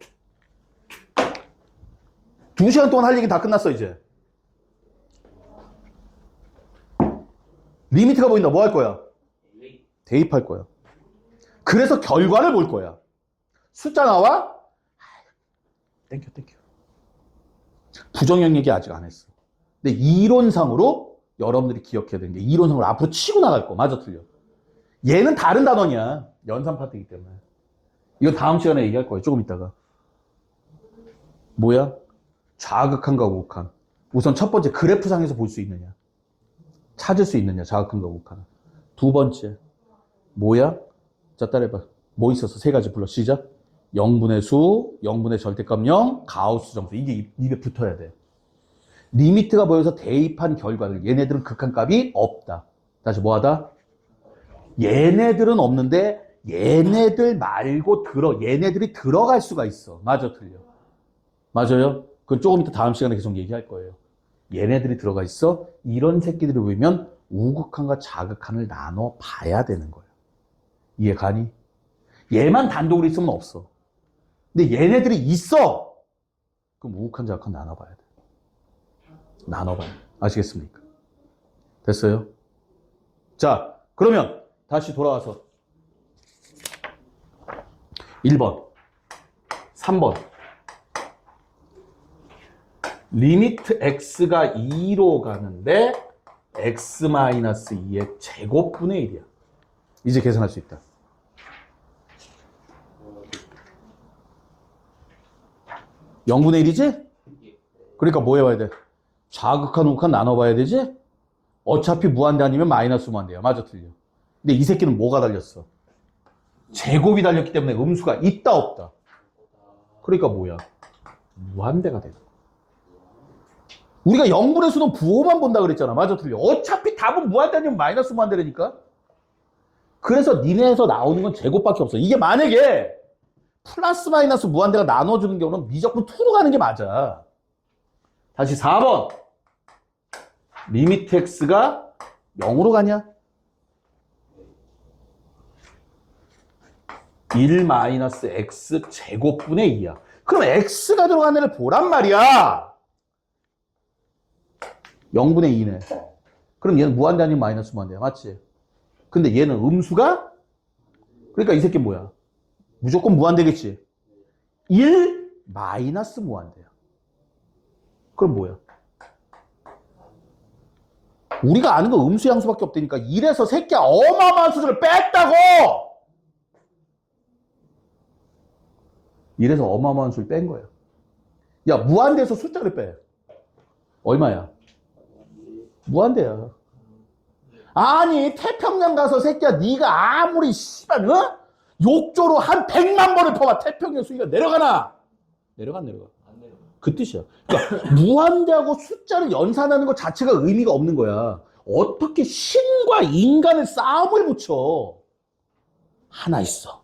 S1: 2시간 동안 할 얘기 다 끝났어, 이제. 리미트가 보인다. 뭐 할 거야? 대입할 거야. 그래서 결과를 볼 거야. 숫자 나와? 땡큐. 부정형 얘기 아직 안 했어. 근데 이론상으로 여러분들이 기억해야 되는 게 이론상으로 앞으로 치고 나갈 거. 맞아, 틀려. 얘는 다른 단원이야. 연산 파트이기 때문에. 이거 다음 시간에 얘기할 거예요. 조금 있다가. 뭐야? 좌극한과 우극한. 우선 첫 번째 그래프상에서 볼 수 있느냐. 찾을 수 있느냐. 좌극한과 우극한. 두 번째. 뭐야? 자, 따라해봐. 뭐 있었어? 세 가지 불러. 시작. 0분의 수, 0분의 절대값 0, 가우스 정수. 이게 입에 붙어야 돼. 리미트가 보여서 대입한 결과를 얘네들은 극한값이 없다. 다시 뭐하다? 얘네들은 없는데 얘네들 말고 얘네들이 들어갈 수가 있어. 맞아, 틀려? 맞아요? 그건 조금 이따 다음 시간에 계속 얘기할 거예요. 얘네들이 들어가 있어. 이런 새끼들이 보이면 우극한과 자극한을 나눠 봐야 되는 거예요. 이해 가니? 얘만 단독으로 있으면 없어. 근데 얘네들이 있어. 그럼 우극한, 자극한 나눠봐야 돼. 나눠봐야 돼. 아시겠습니까? 됐어요? 자, 그러면 다시 돌아와서 1번, 3번. 리미트 x가 2로 가는데 x-2의 제곱분의 1이야. 이제 계산할 수 있다. (0분의 1이지) 그러니까 뭐 해봐야 돼? 좌극한 우극한 나눠봐야 되지? 어차피 무한대 아니면 마이너스 무한대야. 맞아, 틀려? 근데 이 새끼는 뭐가 달렸어? 제곱이 달렸기 때문에 음수가 있다 없다? 그러니까 뭐야? 무한대가 되는 거야. 우리가 0분의 수는 부호만 본다 그랬잖아. 맞아, 틀려? 어차피 답은 무한대 아니면 마이너스 무한대라니까? 그래서 니네에서 나오는 건 제곱밖에 없어. 이게 만약에 플러스 마이너스 무한대가 나눠주는 경우는 미적분 2로 가는 게 맞아. 다시 4번. 리미트 x가 0으로 가냐? 1 마이너스 x 제곱분의 2야. 그럼 x가 들어간 애를 보란 말이야. 0분의 2네. 그럼 얘는 무한대 아니면 마이너스 무한대야. 맞지? 근데 얘는 음수가? 그러니까 이 새끼 뭐야? 무조건 무한대겠지? 1 마이너스 무한대야. 그럼 뭐야? 우리가 아는 건 음수 양수밖에 없다니까. 1에서 새끼야 어마어마한 수를 뺐다고! 1에서 어마어마한 수를 뺀 거야. 야, 무한대에서 숫자를 빼. 얼마야? 무한대야. 아니 태평양 가서 새끼야 네가 아무리 씨발 어? 욕조로 한 100만 번을 퍼봐. 태평양 수위가 내려가나? 내려가.
S2: 안 내려가.
S1: 그 뜻이야. 그러니까 무한대하고 숫자를 연산하는 것 자체가 의미가 없는 거야. 어떻게 신과 인간의 싸움을 붙여? 하나 있어.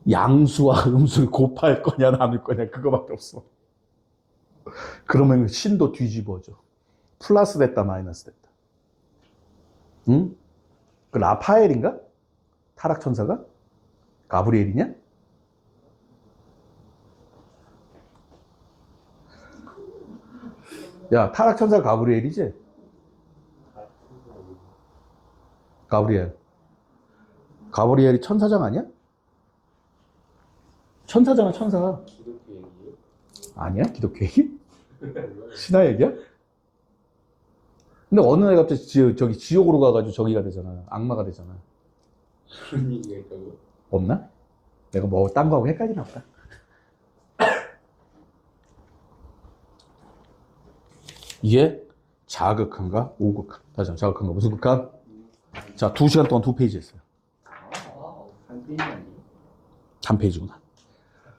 S1: 양수와 음수를 곱할 거냐 나눌 거냐 그거밖에 없어. 그러면 신도 뒤집어져. 플러스 됐다 마이너스 됐다. 응? 그 라파엘인가? 타락천사가? 가브리엘이냐? 야, 타락천사 가브리엘이지? 가브리엘. 가브리엘이 천사장 아니야? 천사잖아, 천사.
S3: 기독교 얘기예요?
S1: 아니야? 기독교 얘기? 신화 얘기야? 근데 어느 날 갑자기 저기 지옥으로 가가지고 저기가 되잖아. 악마가 되잖아.
S3: 그런 얘기가 있다고?
S1: 없나? 내가 뭐 딴 거하고 헷갈리나 보다. 이게 자극한가? 오극한. 다시 한번 자극한가? 무슨 극한? 자, 2시간 동안 2페이지 했어요.
S3: 한 페이지 아니에요?
S1: 한 페이지구나.